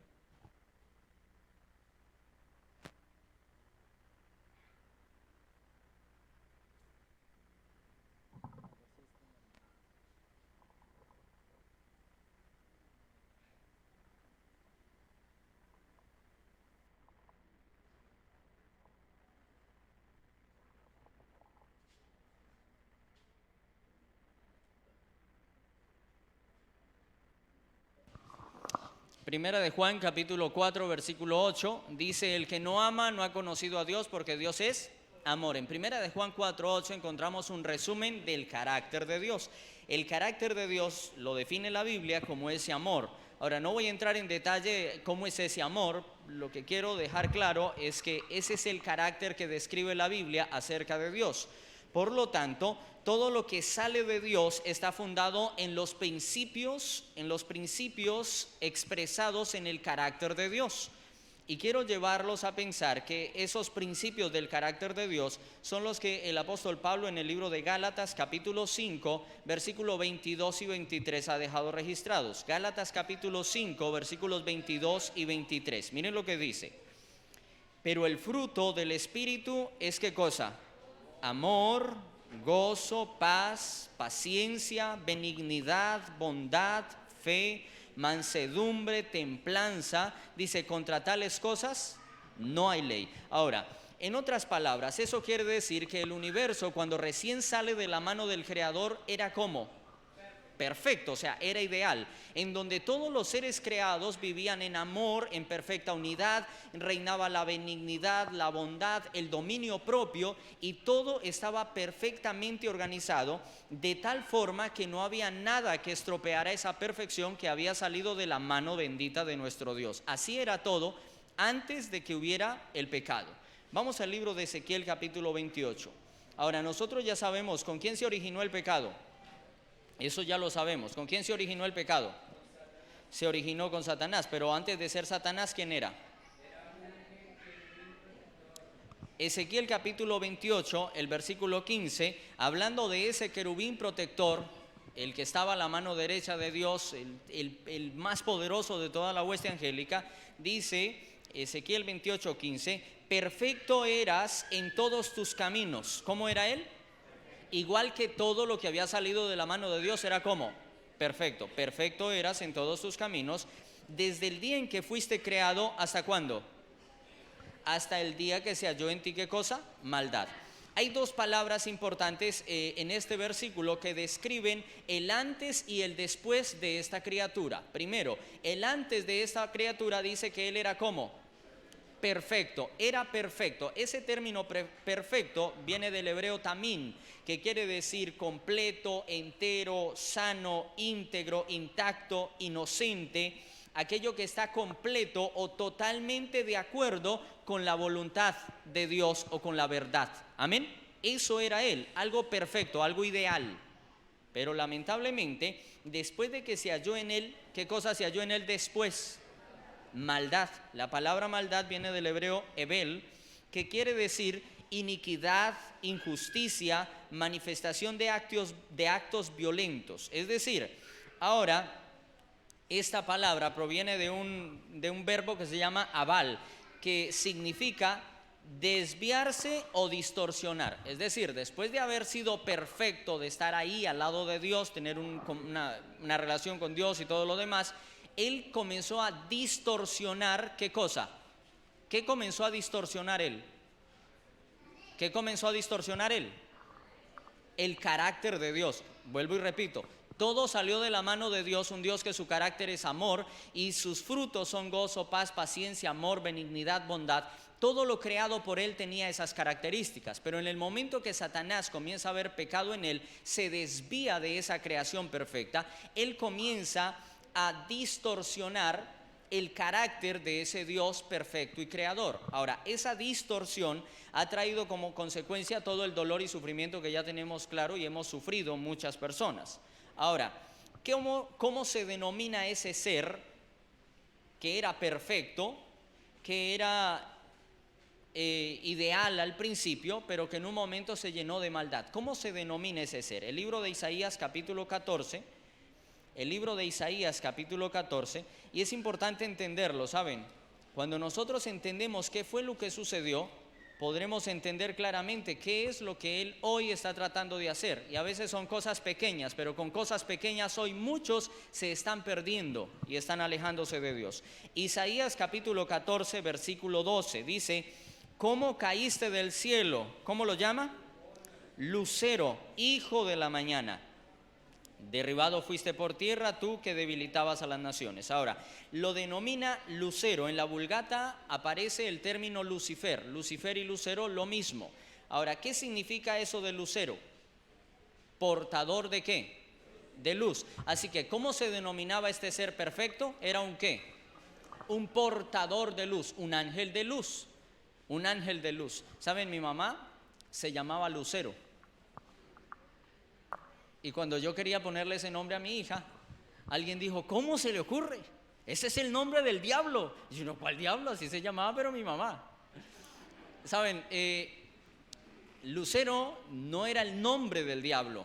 Primera de Juan, capítulo 4, versículo 8, dice: el que no ama no ha conocido a Dios, porque Dios es amor. En Primera de Juan 4, 8 encontramos un resumen del carácter de Dios. El carácter de Dios lo define la Biblia como ese amor. Ahora, no voy a entrar en detalle cómo es ese amor. Lo que quiero dejar claro es que ese es el carácter que describe la Biblia acerca de Dios. Por lo tanto, todo lo que sale de Dios está fundado en los principios expresados en el carácter de Dios. Y quiero llevarlos a pensar que esos principios del carácter de Dios son los que el apóstol Pablo en el libro de Gálatas capítulo 5, versículos 22 y 23 ha dejado registrados. Gálatas capítulo 5, versículos 22 y 23. Miren lo que dice: pero el fruto del Espíritu es ¿qué cosa? Amor, gozo, paz, paciencia, benignidad, bondad, fe, mansedumbre, templanza. Dice: contra tales cosas no hay ley. Ahora, en otras palabras, eso quiere decir que el universo, cuando recién sale de la mano del Creador, era ¿cómo? Perfecto, o sea, era ideal, en donde todos los seres creados vivían en amor, en perfecta unidad, reinaba la benignidad, la bondad, el dominio propio, y todo estaba perfectamente organizado, de tal forma que no había nada que estropeara esa perfección que había salido de la mano bendita de nuestro Dios. Así era todo antes de que hubiera el pecado. Vamos al libro de Ezequiel capítulo 28. Ahora, nosotros ya sabemos con quién se originó el pecado. Eso ya lo sabemos. ¿Con quién se originó el pecado? Se originó con Satanás, pero antes de ser Satanás, ¿quién era? Ezequiel capítulo 28, el versículo 15, hablando de ese querubín protector, el que estaba a la mano derecha de Dios, el más poderoso de toda la hueste angélica, dice Ezequiel 28, 15, perfecto eras en todos tus caminos. ¿Cómo era él? Igual que todo lo que había salido de la mano de Dios era ¿cómo? Perfecto. Perfecto eras en todos tus caminos, desde el día en que fuiste creado, ¿hasta cuándo? Hasta el día que se halló en ti ¿qué cosa? Maldad. Hay dos palabras importantes en este versículo que describen el antes y el después de esta criatura. Primero, el antes de esta criatura dice que él era ¿cómo? Perfecto, era perfecto. Ese término perfecto viene del hebreo tamín, que quiere decir completo, entero, sano, íntegro, intacto, inocente, aquello que está completo o totalmente de acuerdo con la voluntad de Dios o con la verdad. Amén. Eso era él, algo perfecto, algo ideal. Pero lamentablemente, después de que se halló en él, ¿qué cosa se halló en él después? Maldad. La palabra maldad viene del hebreo ebel, que quiere decir iniquidad, injusticia, manifestación de actos violentos. Es decir, ahora esta palabra proviene de un verbo que se llama abal, que significa desviarse o distorsionar. Es decir, después de haber sido perfecto, de estar ahí al lado de Dios, tener una relación con Dios y todo lo demás, él comenzó a distorsionar, ¿qué cosa? ¿Qué comenzó a distorsionar él? ¿Qué comenzó a distorsionar él? El carácter de Dios. Vuelvo y repito, todo salió de la mano de Dios, un Dios que su carácter es amor y sus frutos son gozo, paz, paciencia, amor, benignidad, bondad. Todo lo creado por él tenía esas características, pero en el momento que Satanás comienza a ver pecado en él, se desvía de esa creación perfecta, él comienza a distorsionar el carácter de ese Dios perfecto y creador. Ahora, esa distorsión ha traído como consecuencia todo el dolor y sufrimiento que ya tenemos claro y hemos sufrido muchas personas. Ahora, ¿cómo se denomina ese ser que era perfecto, que era ideal al principio, pero que en un momento se llenó de maldad? ¿Cómo se denomina ese ser? El libro de Isaías capítulo 14, y es importante entenderlo, ¿saben? Cuando nosotros entendemos qué fue lo que sucedió, podremos entender claramente qué es lo que Él hoy está tratando de hacer. Y a veces son cosas pequeñas, pero con cosas pequeñas hoy muchos se están perdiendo y están alejándose de Dios. Isaías capítulo 14, versículo 12, dice: ¿cómo caíste del cielo? ¿Cómo lo llama? Lucero, hijo de la mañana. Derribado fuiste por tierra, tú que debilitabas a las naciones. Ahora, lo denomina lucero. En la Vulgata aparece el término Lucifer. Lucifer y lucero, lo mismo. Ahora, ¿qué significa eso de lucero? ¿Portador de qué? De luz. Así que, ¿cómo se denominaba este ser perfecto? Era un ¿qué? Un portador de luz, un ángel de luz. Un ángel de luz. ¿Saben? Mi mamá se llamaba Lucero. Y cuando yo quería ponerle ese nombre a mi hija, alguien dijo: ¿cómo se le ocurre? Ese es el nombre del diablo. Y yo, no, ¿cuál diablo? Así se llamaba, pero mi mamá. ¿Saben? Lucero no era el nombre del diablo.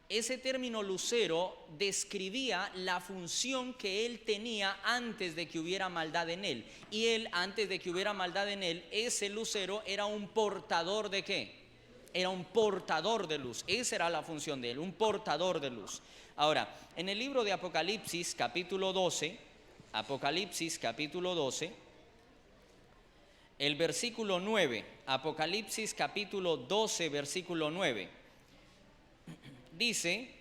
Ese término lucero describía la función que él tenía antes de que hubiera maldad en él. Y él, antes de que hubiera maldad en él, ese lucero era un portador ¿de qué? Era un portador de luz. Esa era la función de él, un portador de luz. Ahora, en el libro de Apocalipsis capítulo 12, el versículo 9, Apocalipsis capítulo 12, versículo 9, dice: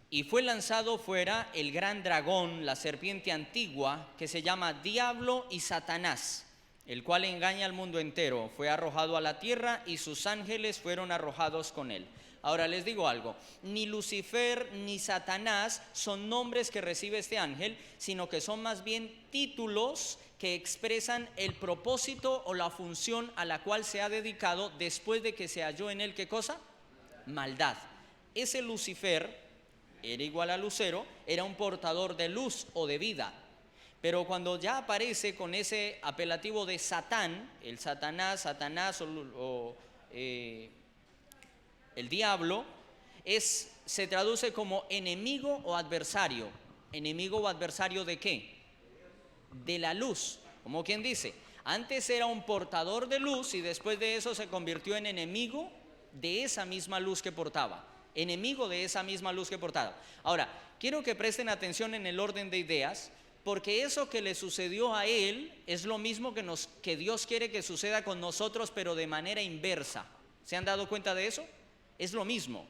y fue lanzado fuera el gran dragón, la serpiente antigua, que se llama Diablo y Satanás, el cual engaña al mundo entero. Fue arrojado a la tierra y sus ángeles fueron arrojados con él. Ahora les digo algo, ni Lucifer ni Satanás son nombres que recibe este ángel, sino que son más bien títulos que expresan el propósito o la función a la cual se ha dedicado después de que se halló en él, ¿qué cosa? Maldad. Ese Lucifer era igual a lucero, era un portador de luz o de vida. Pero cuando ya aparece con ese apelativo de Satán, el Satanás o el diablo, se traduce como enemigo o adversario. ¿Enemigo o adversario de qué? De la luz. Como quien dice, antes era un portador de luz y después de eso se convirtió en enemigo de esa misma luz que portaba. Enemigo de esa misma luz que portaba. Ahora, quiero que presten atención en el orden de ideas, porque eso que le sucedió a él es lo mismo que Dios quiere que suceda con nosotros, pero de manera inversa. ¿Se han dado cuenta de eso? Es lo mismo.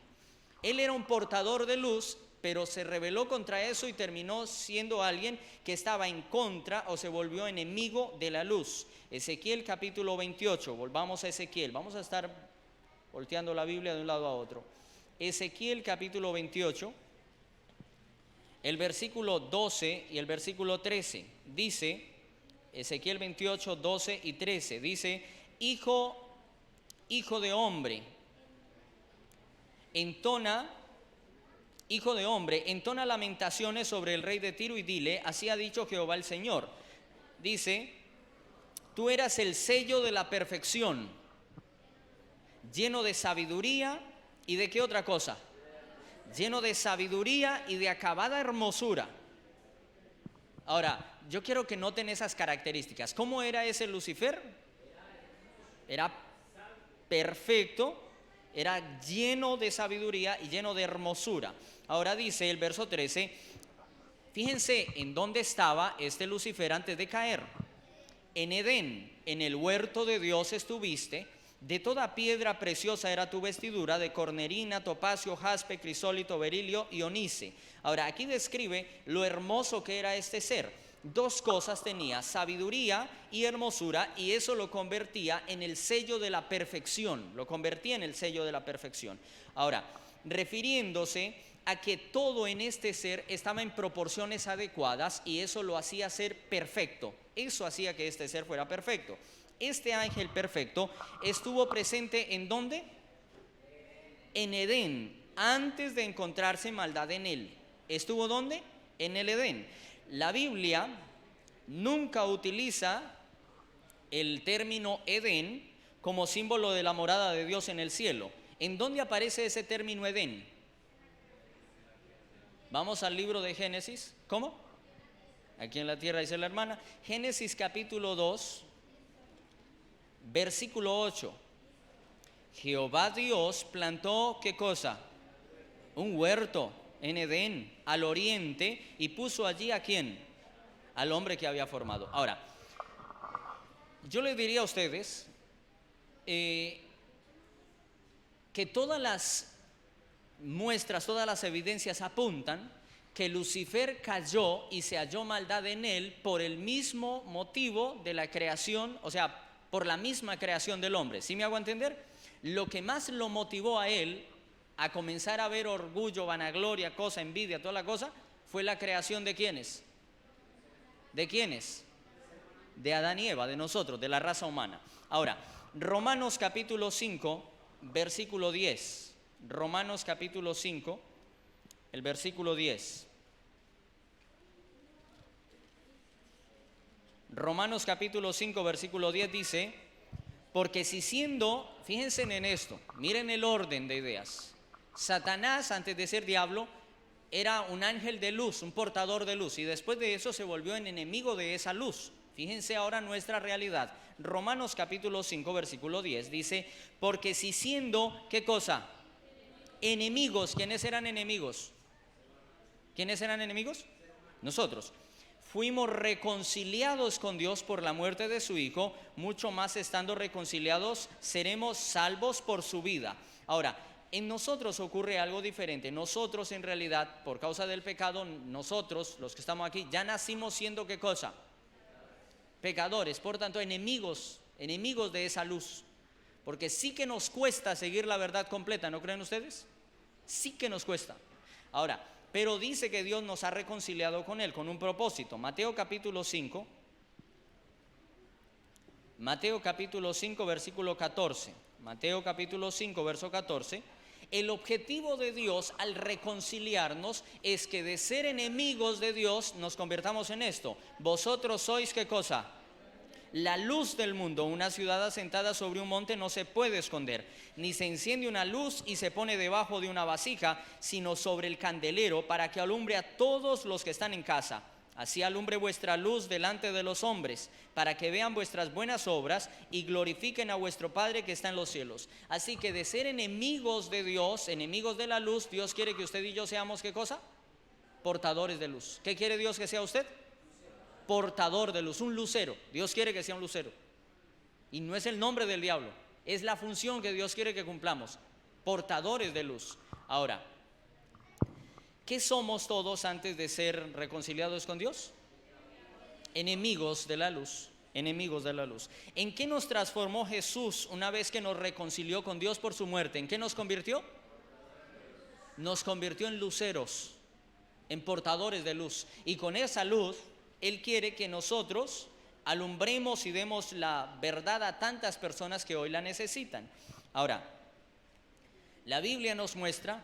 Él era un portador de luz, pero se rebeló contra eso y terminó siendo alguien que estaba en contra o se volvió enemigo de la luz. Ezequiel capítulo 28, volvamos a Ezequiel, vamos a estar volteando la Biblia de un lado a otro. Ezequiel capítulo 28, el versículo 12 y el versículo 13, dice, Ezequiel 28, 12 y 13, dice, hijo de hombre, entona lamentaciones sobre el rey de Tiro y dile, así ha dicho Jehová el Señor. Dice, tú eras el sello de la perfección, lleno de sabiduría y de qué otra cosa, lleno de sabiduría y de acabada hermosura. Ahora, yo quiero que noten esas características. ¿Cómo era ese Lucifer? Era perfecto, era lleno de sabiduría y lleno de hermosura. Ahora dice el verso 13, fíjense en dónde estaba este Lucifer antes de caer. En Edén, en el huerto de Dios estuviste, de toda piedra preciosa era tu vestidura, de cornerina, topacio, jaspe, crisólito, berilio y onice. Ahora aquí describe lo hermoso que era este ser. Dos cosas tenía, sabiduría y hermosura, y eso lo convertía en el sello de la perfección, lo convertía en el sello de la perfección. Ahora, refiriéndose a que todo en este ser estaba en proporciones adecuadas y eso lo hacía ser perfecto, eso hacía que este ser fuera perfecto. Este ángel perfecto estuvo presente ¿en dónde? En Edén, antes de encontrarse maldad en él. ¿Estuvo dónde? En el Edén. La Biblia nunca utiliza el término Edén como símbolo de la morada de Dios en el cielo. ¿En dónde aparece ese término Edén? Vamos al libro de Génesis. ¿Cómo? Aquí en la tierra, dice la hermana. Génesis capítulo 2, versículo 8. Jehová Dios plantó, ¿qué cosa? Un huerto en Edén, al oriente, y puso allí ¿a quién? Al hombre que había formado. Ahora, yo les diría a ustedes que todas las muestras, todas las evidencias apuntan que Lucifer cayó y se halló maldad en él por el mismo motivo de la creación, o sea, por la misma creación del hombre. ¿Sí me hago entender? Lo que más lo motivó a él a comenzar a ver orgullo, vanagloria, cosa, envidia, toda la cosa, fue la creación de ¿quiénes? ¿De quiénes? De Adán y Eva, de nosotros, de la raza humana. Ahora, Romanos capítulo 5, versículo 10. Romanos capítulo 5, el versículo 10. Romanos capítulo 5, versículo 10 dice, porque si siendo, fíjense en esto, miren el orden de ideas. Satanás, antes de ser diablo, era un ángel de luz, un portador de luz, y después de eso se volvió en enemigo de esa luz. Fíjense ahora nuestra realidad. Romanos capítulo 5, versículo 10 dice, porque si siendo, ¿qué cosa? Enemigos. ¿Quiénes eran enemigos? ¿Quiénes eran enemigos? Nosotros. Fuimos reconciliados con Dios por la muerte de su Hijo, mucho más estando reconciliados, seremos salvos por su vida. Ahora, en nosotros ocurre algo diferente. Nosotros en realidad, por causa del pecado, nosotros, los que estamos aquí, ya nacimos siendo ¿qué cosa? Pecadores, por tanto, enemigos de esa luz. Porque sí que nos cuesta seguir la verdad completa, ¿no creen ustedes? Sí que nos cuesta. Ahora, pero dice que Dios nos ha reconciliado con Él, con un propósito. Mateo capítulo 5, versículo 14. Mateo capítulo 5, verso 14. El objetivo de Dios al reconciliarnos es que de ser enemigos de Dios nos convertamos en esto. Vosotros sois ¿qué cosa? La luz del mundo. Una ciudad asentada sobre un monte no se puede esconder, ni se enciende una luz y se pone debajo de una vasija, sino sobre el candelero, para que alumbre a todos los que están en casa. Así alumbre vuestra luz delante de los hombres, para que vean vuestras buenas obras y glorifiquen a vuestro Padre que está en los cielos. Así que de ser enemigos de Dios, enemigos de la luz, Dios quiere que usted y yo seamos ¿qué cosa? Portadores de luz. ¿Qué quiere Dios que sea usted? Portador de luz, un lucero. Dios quiere que sea un lucero. Y no es el nombre del diablo, Es la función que Dios quiere que cumplamos, portadores de luz. Ahora, ¿qué somos todos antes de ser reconciliados con Dios? Enemigos de la luz, enemigos de la luz. ¿En qué nos transformó Jesús una vez que nos reconcilió con Dios por su muerte? ¿En qué nos convirtió? Nos convirtió en luceros, en portadores de luz. Y con esa luz, Él quiere que nosotros alumbremos y demos la verdad a tantas personas que hoy la necesitan. Ahora, la Biblia nos muestra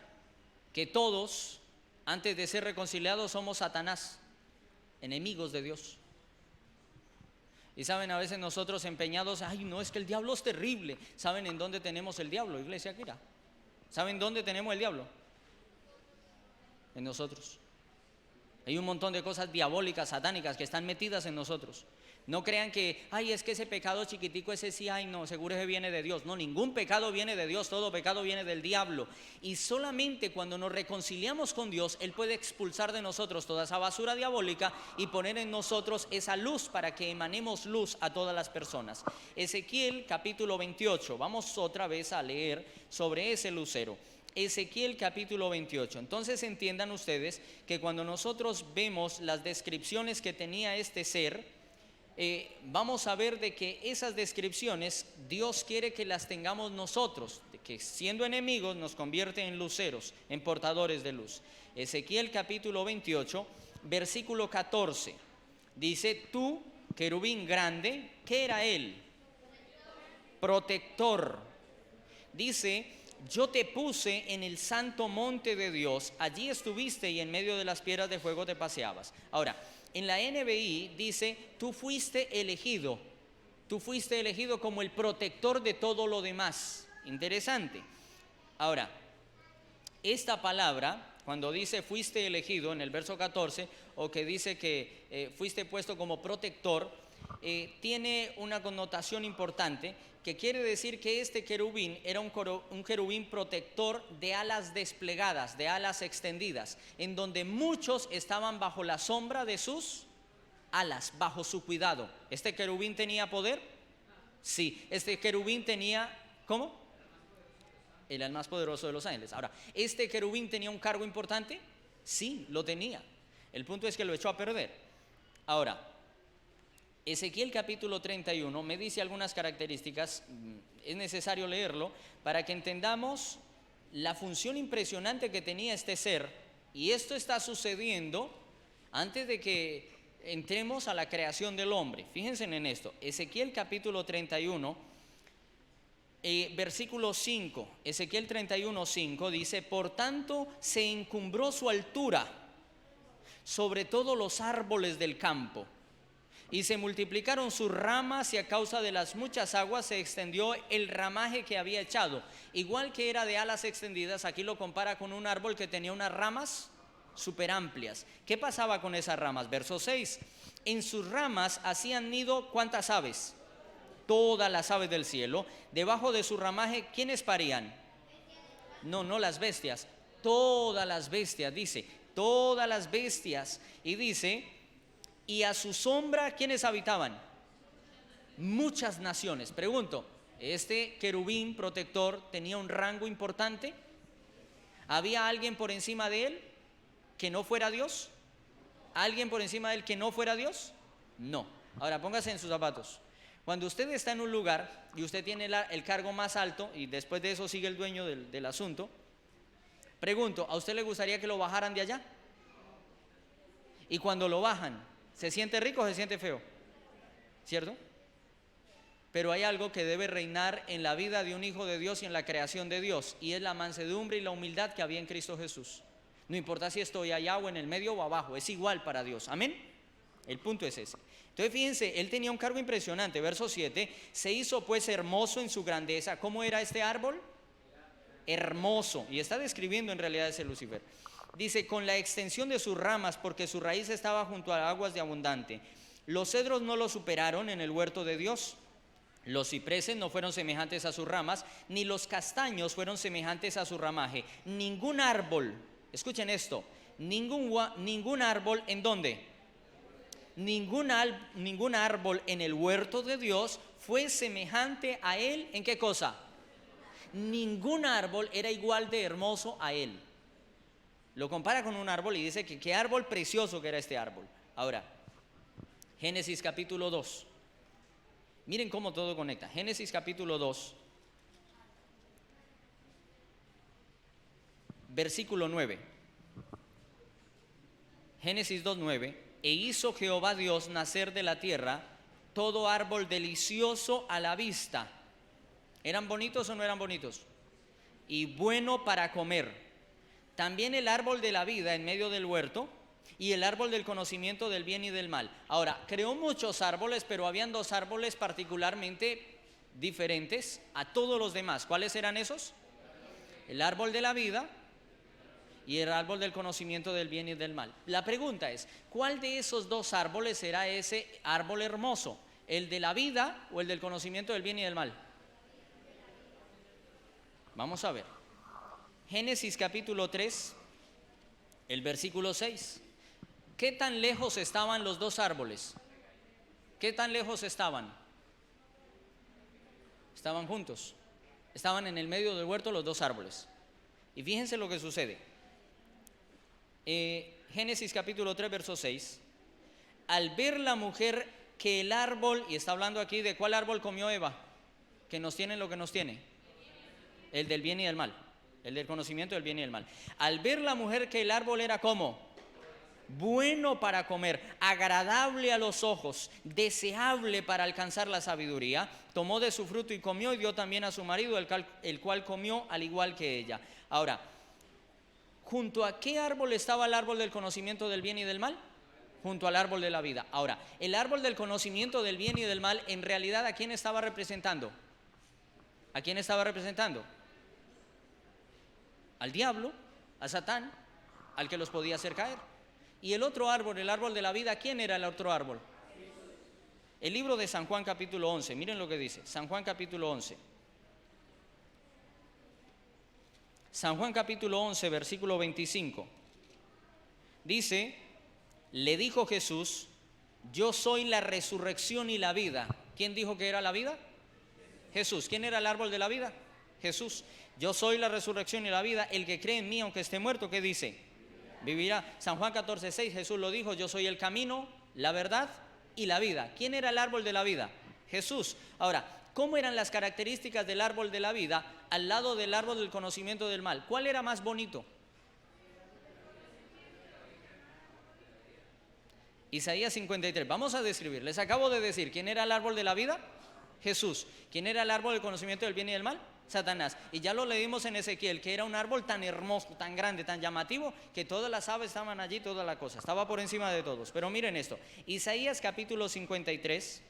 que todos, antes de ser reconciliados, somos Satanás, enemigos de Dios. Y saben, a veces nosotros empeñados, ay no, es que el diablo es terrible. ¿Saben en dónde tenemos el diablo, iglesia Kira? ¿Saben dónde tenemos el diablo? En nosotros. Hay un montón de cosas diabólicas, satánicas que están metidas en nosotros. No crean que, ay, es que ese pecado chiquitico, ese sí, ay no, seguro que viene de Dios. No, ningún pecado viene de Dios, todo pecado viene del diablo. Y solamente cuando nos reconciliamos con Dios, Él puede expulsar de nosotros toda esa basura diabólica y poner en nosotros esa luz para que emanemos luz a todas las personas. Ezequiel capítulo 28, vamos otra vez a leer sobre ese lucero. Ezequiel capítulo 28. Entonces entiendan ustedes que cuando nosotros vemos las descripciones que tenía este ser, vamos a ver de que esas descripciones Dios quiere que las tengamos nosotros, de que siendo enemigos nos convierte en luceros, en portadores de luz. Ezequiel capítulo 28, versículo 14, dice: tú, querubín grande, ¿qué era él? Protector. Dice: yo te puse en el santo monte de Dios, allí estuviste y en medio de las piedras de fuego te paseabas. Ahora, en la NBI dice: tú fuiste elegido como el protector de todo lo demás. Interesante. Ahora, esta palabra, cuando dice fuiste elegido en el verso 14, o que dice que fuiste puesto como protector, tiene una connotación importante, que quiere decir que este querubín era un querubín protector de alas desplegadas, de alas extendidas, en donde muchos estaban bajo la sombra de sus alas, bajo su cuidado. ¿Este querubín tenía poder? Sí. Este querubín tenía, ¿cómo? Era el más poderoso de los ángeles. Ahora, ¿este querubín tenía un cargo importante? Sí, lo tenía. El punto es que lo echó a perder. Ahora, Ezequiel capítulo 31 me dice algunas características, es necesario leerlo para que entendamos la función impresionante que tenía este ser, y esto está sucediendo antes de que entremos a la creación del hombre. Fíjense en esto, Ezequiel capítulo 31, versículo 5, Ezequiel 31, 5 dice: por tanto se encumbró su altura sobre todos los árboles del campo, y se multiplicaron sus ramas, y a causa de las muchas aguas se extendió el ramaje que había echado. Igual que era de alas extendidas, aquí lo compara con un árbol que tenía unas ramas súper amplias. ¿Qué pasaba con esas ramas? Verso 6, en sus ramas hacían nido, ¿cuántas aves? Todas las aves del cielo. Debajo de su ramaje, ¿quiénes parían? No las bestias, todas las bestias, dice, todas las bestias. Y dice: y a su sombra, ¿quiénes habitaban? Muchas naciones. Pregunto, ¿este querubín protector tenía un rango importante? ¿Había alguien por encima de él que no fuera Dios? ¿Alguien por encima de él que no fuera Dios? No. Ahora póngase en sus zapatos. Cuando usted está en un lugar y usted tiene el cargo más alto, y después de eso sigue el dueño del asunto, pregunto, ¿a usted le gustaría que lo bajaran de allá? Y cuando lo bajan, ¿se siente rico o se siente feo? ¿Cierto? Pero hay algo que debe reinar en la vida de un hijo de Dios y en la creación de Dios, y es la mansedumbre y la humildad que había en Cristo Jesús. No importa si estoy allá o en el medio o abajo, es igual para Dios. Amén. El punto es ese. Entonces fíjense, él tenía un cargo impresionante. Verso 7, se hizo pues hermoso en su grandeza. ¿Cómo era este árbol? Hermoso. Y está describiendo en realidad ese Lucifer. Dice: con la extensión de sus ramas, porque su raíz estaba junto a aguas de abundante. Los cedros no lo superaron en el huerto de Dios. Los cipreses no fueron semejantes a sus ramas, ni los castaños fueron semejantes a su ramaje. Ningún árbol, escuchen esto, ningún árbol, ¿en dónde? Ningún árbol en el huerto de Dios fue semejante a él, ¿en qué cosa? Ningún árbol era igual de hermoso a él. Lo compara con un árbol y dice que qué árbol precioso que era este árbol. Ahora, Génesis capítulo 2. Miren cómo todo conecta. Génesis capítulo 2, versículo 9. Génesis 2:9. E hizo Jehová Dios nacer de la tierra todo árbol delicioso a la vista. ¿Eran bonitos o no eran bonitos? Y bueno para comer. También el árbol de la vida en medio del huerto y el árbol del conocimiento del bien y del mal. Ahora, creó muchos árboles, pero habían dos árboles particularmente diferentes a todos los demás. ¿Cuáles eran esos? El árbol de la vida y el árbol del conocimiento del bien y del mal. La pregunta es, ¿cuál de esos dos árboles será ese árbol hermoso? ¿El de la vida o el del conocimiento del bien y del mal? Vamos a ver. Génesis capítulo 3, el versículo 6. ¿Qué tan lejos estaban los dos árboles? ¿Qué tan lejos estaban? Estaban juntos. Estaban en el medio del huerto los dos árboles. Y fíjense lo que sucede. Génesis capítulo 3, verso 6. Al ver la mujer que el árbol, y está hablando aquí de cuál árbol comió Eva, que nos tiene lo que nos tiene, el del bien y del mal, el del conocimiento del bien y del mal. Al ver la mujer que el árbol era como bueno para comer, agradable a los ojos, deseable para alcanzar la sabiduría, tomó de su fruto y comió, y dio también a su marido, el cual comió al igual que ella. Ahora, ¿junto a qué árbol estaba el árbol del conocimiento del bien y del mal? Junto al árbol de la vida. Ahora, el árbol del conocimiento del bien y del mal, en realidad, ¿a quién estaba representando? ¿A quién estaba representando? Al diablo, a Satán, al que los podía hacer caer. Y el otro árbol, el árbol de la vida, ¿quién era el otro árbol? El libro de San Juan capítulo 11, miren lo que dice, San Juan capítulo 11. San Juan capítulo 11, versículo 25. Dice, le dijo Jesús, yo soy la resurrección y la vida. ¿Quién dijo que era la vida? Jesús. ¿Quién era el árbol de la vida? Jesús. Yo soy la resurrección y la vida. El que cree en mí, aunque esté muerto, ¿qué dice? Vivirá. San Juan 14, 6, Jesús lo dijo, yo soy el camino, la verdad y la vida. ¿Quién era el árbol de la vida? Jesús. Ahora, ¿cómo eran las características del árbol de la vida al lado del árbol del conocimiento del mal? ¿Cuál era más bonito? Isaías 53. Vamos a describir. Les acabo de decir, ¿quién era el árbol de la vida? Jesús. ¿Quién era el árbol del conocimiento del bien y del mal? Satanás. Y ya lo leímos en Ezequiel, que era un árbol tan hermoso, tan grande, tan llamativo, que todas las aves estaban allí, toda la cosa. Estaba por encima de todos. Pero miren esto. Isaías capítulo 53.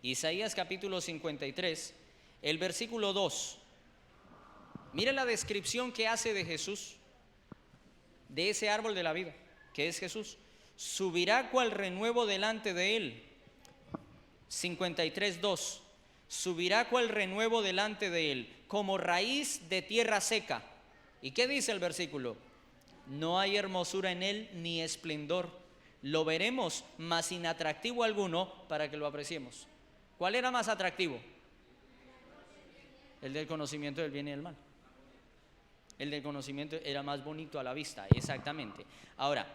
Isaías capítulo 53, el versículo 2. Miren la descripción que hace de Jesús, de ese árbol de la vida, que es Jesús. Subirá cual renuevo delante de él. 53, 2. Subirá cual renuevo delante de él, como raíz de tierra seca. ¿Y qué dice el versículo? No hay hermosura en él ni esplendor. Lo veremos, mas sin atractivo alguno para que lo apreciemos. ¿Cuál era más atractivo? El del conocimiento del bien y del mal. El del conocimiento era más bonito a la vista, exactamente. Ahora,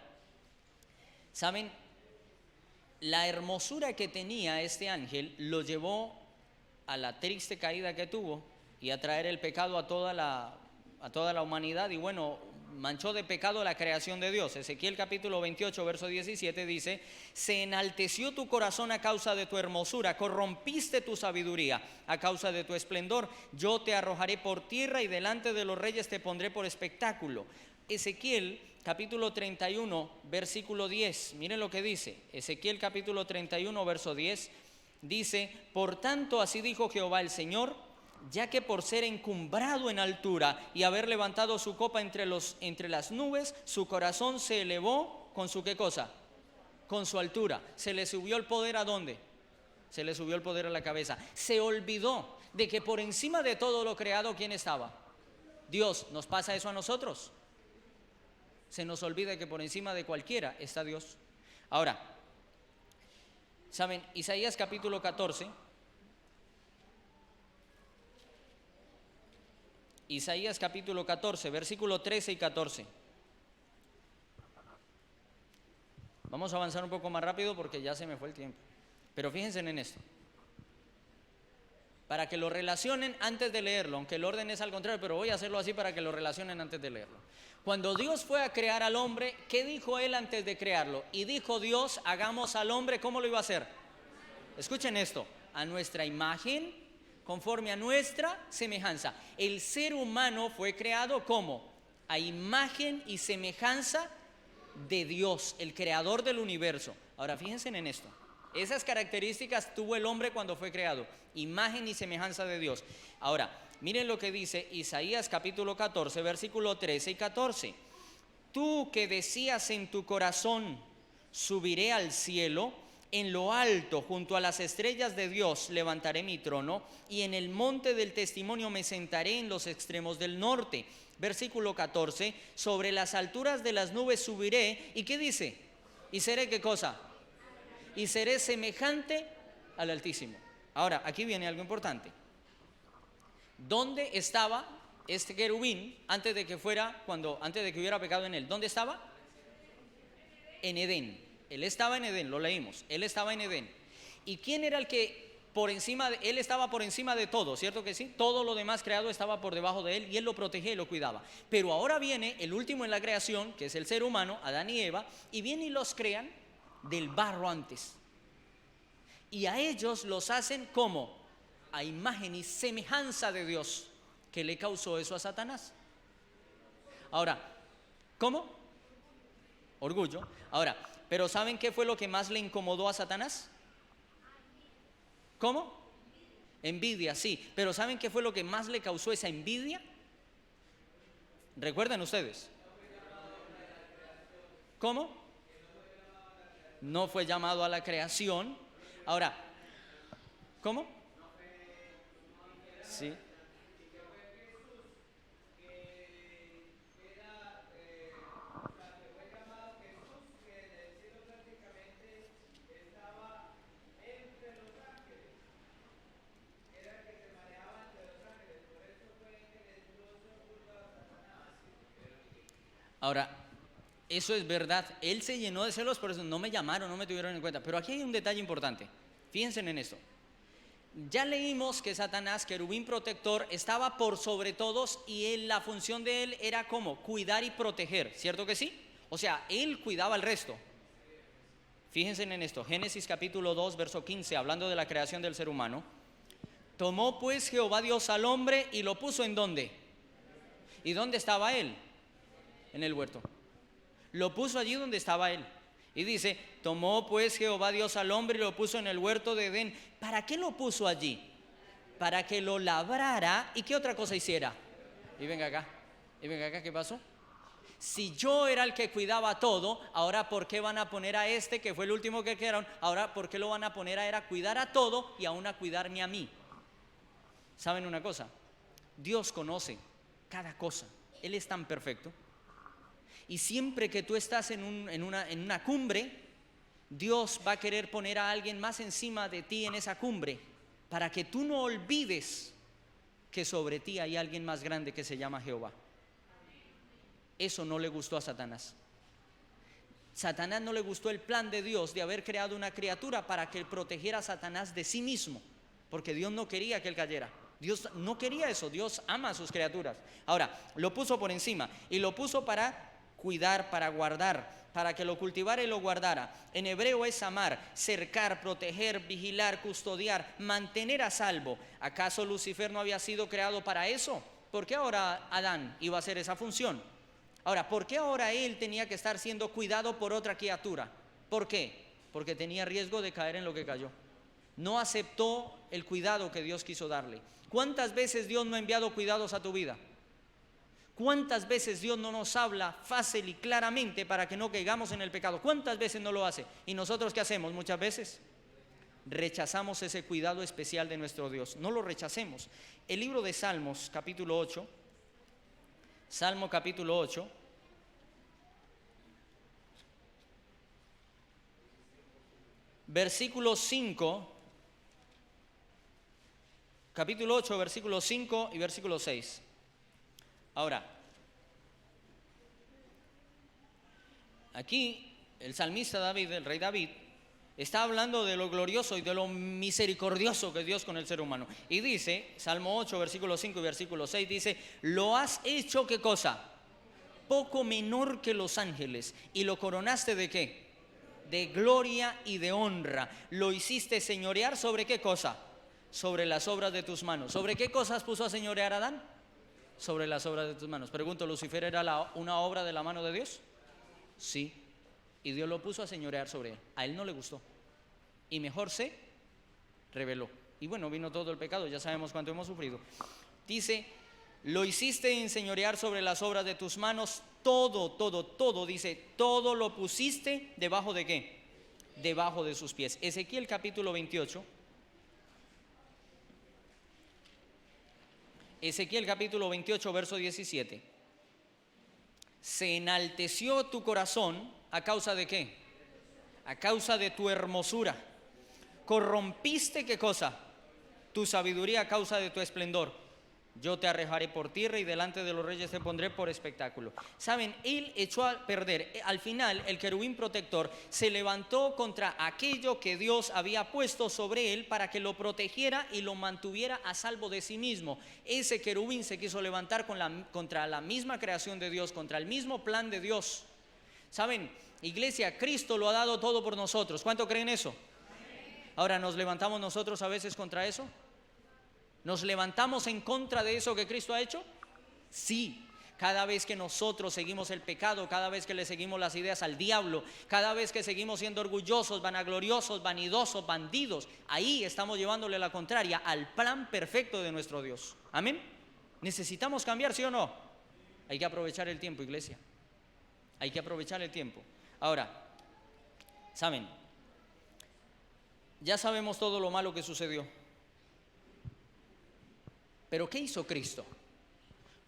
¿saben? La hermosura que tenía este ángel lo llevó a la triste caída que tuvo y a traer el pecado a toda la humanidad, y bueno, manchó de pecado la creación de Dios. Ezequiel capítulo 28, verso 17 dice, se enalteció tu corazón a causa de tu hermosura, corrompiste tu sabiduría a causa de tu esplendor, yo te arrojaré por tierra y delante de los reyes te pondré por espectáculo. Ezequiel capítulo 31, versículo 10, miren lo que dice, Ezequiel capítulo 31, verso 10, dice, por tanto así dijo Jehová el Señor, ya que por ser encumbrado en altura y haber levantado su copa entre las nubes, su corazón se elevó con su ¿qué cosa? Con su altura. Se le subió el poder ¿a dónde? Se le subió el poder a la cabeza. Se olvidó de que por encima de todo lo creado, ¿quién estaba? Dios. ¿Nos pasa eso a nosotros? Se nos olvida que por encima de cualquiera está Dios. Ahora, Saben, Isaías capítulo 14. Isaías capítulo 14, versículo 13 y 14. Vamos a avanzar un poco más rápido porque ya se me fue el tiempo. Pero fíjense en esto. Para que lo relacionen antes de leerlo, aunque el orden es al contrario, pero voy a hacerlo así para que lo relacionen antes de leerlo. Cuando Dios fue a crear al hombre, ¿qué dijo él antes de crearlo? Y dijo Dios, hagamos al hombre, ¿cómo lo iba a hacer? Escuchen esto, a nuestra imagen, conforme a nuestra semejanza. El ser humano fue creado ¿cómo? A imagen y semejanza de Dios, el creador del universo. Ahora fíjense en esto. Esas características tuvo el hombre cuando fue creado, imagen y semejanza de Dios. Ahora, miren lo que dice Isaías capítulo 14, versículo 13 y 14. Tú que decías en tu corazón, subiré al cielo, en lo alto, junto a las estrellas de Dios, levantaré mi trono, y en el monte del testimonio me sentaré en los extremos del norte. Versículo 14, sobre las alturas de las nubes subiré, ¿y qué dice? ¿Y seré qué cosa? Y seré semejante al Altísimo. Ahora, aquí viene algo importante. ¿Dónde estaba este querubín antes de que hubiera pecado en él? ¿Dónde estaba? En Edén. Él estaba en Edén, lo leímos. Él estaba en Edén. ¿Y quién era el que él estaba por encima de todo, ¿cierto que sí? Todo lo demás creado estaba por debajo de él y él lo protegía y lo cuidaba. Pero ahora viene el último en la creación, que es el ser humano, Adán y Eva, y vienen y los crean del barro antes. Y a ellos los hacen como a imagen y semejanza de Dios. ¿Qué le causó eso a Satanás? Ahora, ¿cómo? Orgullo. Ahora, ¿pero saben qué fue lo que más le incomodó a Satanás? ¿Cómo? Envidia, sí. ¿Pero saben qué fue lo que más le causó esa envidia? ¿Recuerdan ustedes? ¿Cómo? No fue llamado a la creación. Ahora, ¿cómo? Sí. Ahora, eso es verdad. Él se llenó de celos, por eso no me llamaron, no me tuvieron en cuenta. Pero aquí hay un detalle importante. Fíjense en esto. Ya leímos que Satanás, querubín protector, estaba por sobre todos y la función de él era ¿cómo? Cuidar y proteger, ¿cierto que sí? O sea, él cuidaba al resto. Fíjense en esto. Génesis capítulo 2, verso 15, hablando de la creación del ser humano. Tomó pues Jehová Dios al hombre y lo puso ¿en dónde? ¿Y dónde estaba él? En el huerto. Lo puso allí donde estaba él. Y dice, tomó pues Jehová Dios al hombre y lo puso en el huerto de Edén. ¿Para qué lo puso allí? Para que lo labrara y qué otra cosa hiciera. Y venga acá, ¿qué pasó? Si yo era el que cuidaba todo, ahora ¿por qué van a poner a este que fue el último que quedaron? Ahora ¿por qué lo van a poner a cuidar a todo y aún a cuidarme a mí? ¿Saben una cosa? Dios conoce cada cosa. Él es tan perfecto. Y siempre que tú estás en una cumbre, Dios va a querer poner a alguien más encima de ti en esa cumbre, para que tú no olvides que sobre ti hay alguien más grande que se llama Jehová. Eso no le gustó a Satanás. Satanás no le gustó el plan de Dios de haber creado una criatura para que él protegiera a Satanás de sí mismo, porque Dios no quería que él cayera. Dios no quería eso. Dios ama a sus criaturas. Ahora, lo puso por encima y lo puso para cuidar, para guardar, para que lo cultivara y lo guardara. En hebreo es amar, cercar, proteger, vigilar, custodiar, mantener a salvo. ¿Acaso Lucifer no había sido creado para eso? ¿Por qué ahora Adán iba a hacer esa función? Ahora, ¿por qué ahora él tenía que estar siendo cuidado por otra criatura? ¿Por qué? Porque tenía riesgo de caer en lo que cayó. No aceptó el cuidado que Dios quiso darle. ¿Cuántas veces Dios no ha enviado cuidados a tu vida? ¿Cuántas veces Dios no nos habla fácil y claramente para que no caigamos en el pecado? ¿Cuántas veces no lo hace? ¿Y nosotros qué hacemos? Muchas veces rechazamos ese cuidado especial de nuestro Dios. No lo rechacemos. El libro de Salmos, capítulo 8. Salmo capítulo 8. versículo 5, capítulo 8, versículo 5 y versículo 6. Ahora, aquí el salmista David, el rey David, está hablando de lo glorioso y de lo misericordioso que es Dios con el ser humano. Y dice, Salmo 8, versículo 5 y versículo 6, dice, lo has hecho, ¿qué cosa? Poco menor que los ángeles, y lo coronaste ¿de qué? De gloria y de honra. Lo hiciste señorear ¿sobre qué cosa? Sobre las obras de tus manos. ¿Sobre qué cosas puso a señorear a Adán? Sobre las obras de tus manos. Pregunto, ¿Lucifer era una obra de la mano de Dios? Sí. Y Dios lo puso a señorear sobre él. A él no le gustó. Y mejor se rebeló. Y bueno, vino todo el pecado, ya sabemos cuánto hemos sufrido. Dice, lo hiciste enseñorear sobre las obras de tus manos. Todo, dice, todo lo pusiste debajo de ¿qué? Debajo de sus pies. Ezequiel capítulo 28. Ezequiel capítulo 28, verso 17. Se enalteció tu corazón a causa de ¿qué? A causa de tu hermosura. Corrompiste ¿qué cosa? Tu sabiduría a causa de tu esplendor. Yo te arrojaré por tierra y delante de los reyes te pondré por espectáculo. Saben, él echó a perder. Al final, el querubín protector se levantó contra aquello que Dios había puesto sobre él para que lo protegiera y lo mantuviera a salvo de sí mismo. Ese querubín se quiso levantar contra la misma creación de Dios, contra el mismo plan de Dios. Saben, iglesia, Cristo lo ha dado todo por nosotros. ¿Cuánto creen eso? Ahora, ¿nos levantamos nosotros a veces contra eso? ¿Nos levantamos en contra de eso que Cristo ha hecho? Sí. Cada vez que nosotros seguimos el pecado, cada vez que le seguimos las ideas al diablo, cada vez que seguimos siendo orgullosos, vanagloriosos, vanidosos, bandidos, ahí estamos llevándole la contraria al plan perfecto de nuestro Dios. Amén. ¿Necesitamos cambiar, sí o no? Hay que aprovechar el tiempo, iglesia. Hay que aprovechar el tiempo. Ahora, ¿saben? Ya sabemos todo lo malo que sucedió. Pero ¿qué hizo Cristo?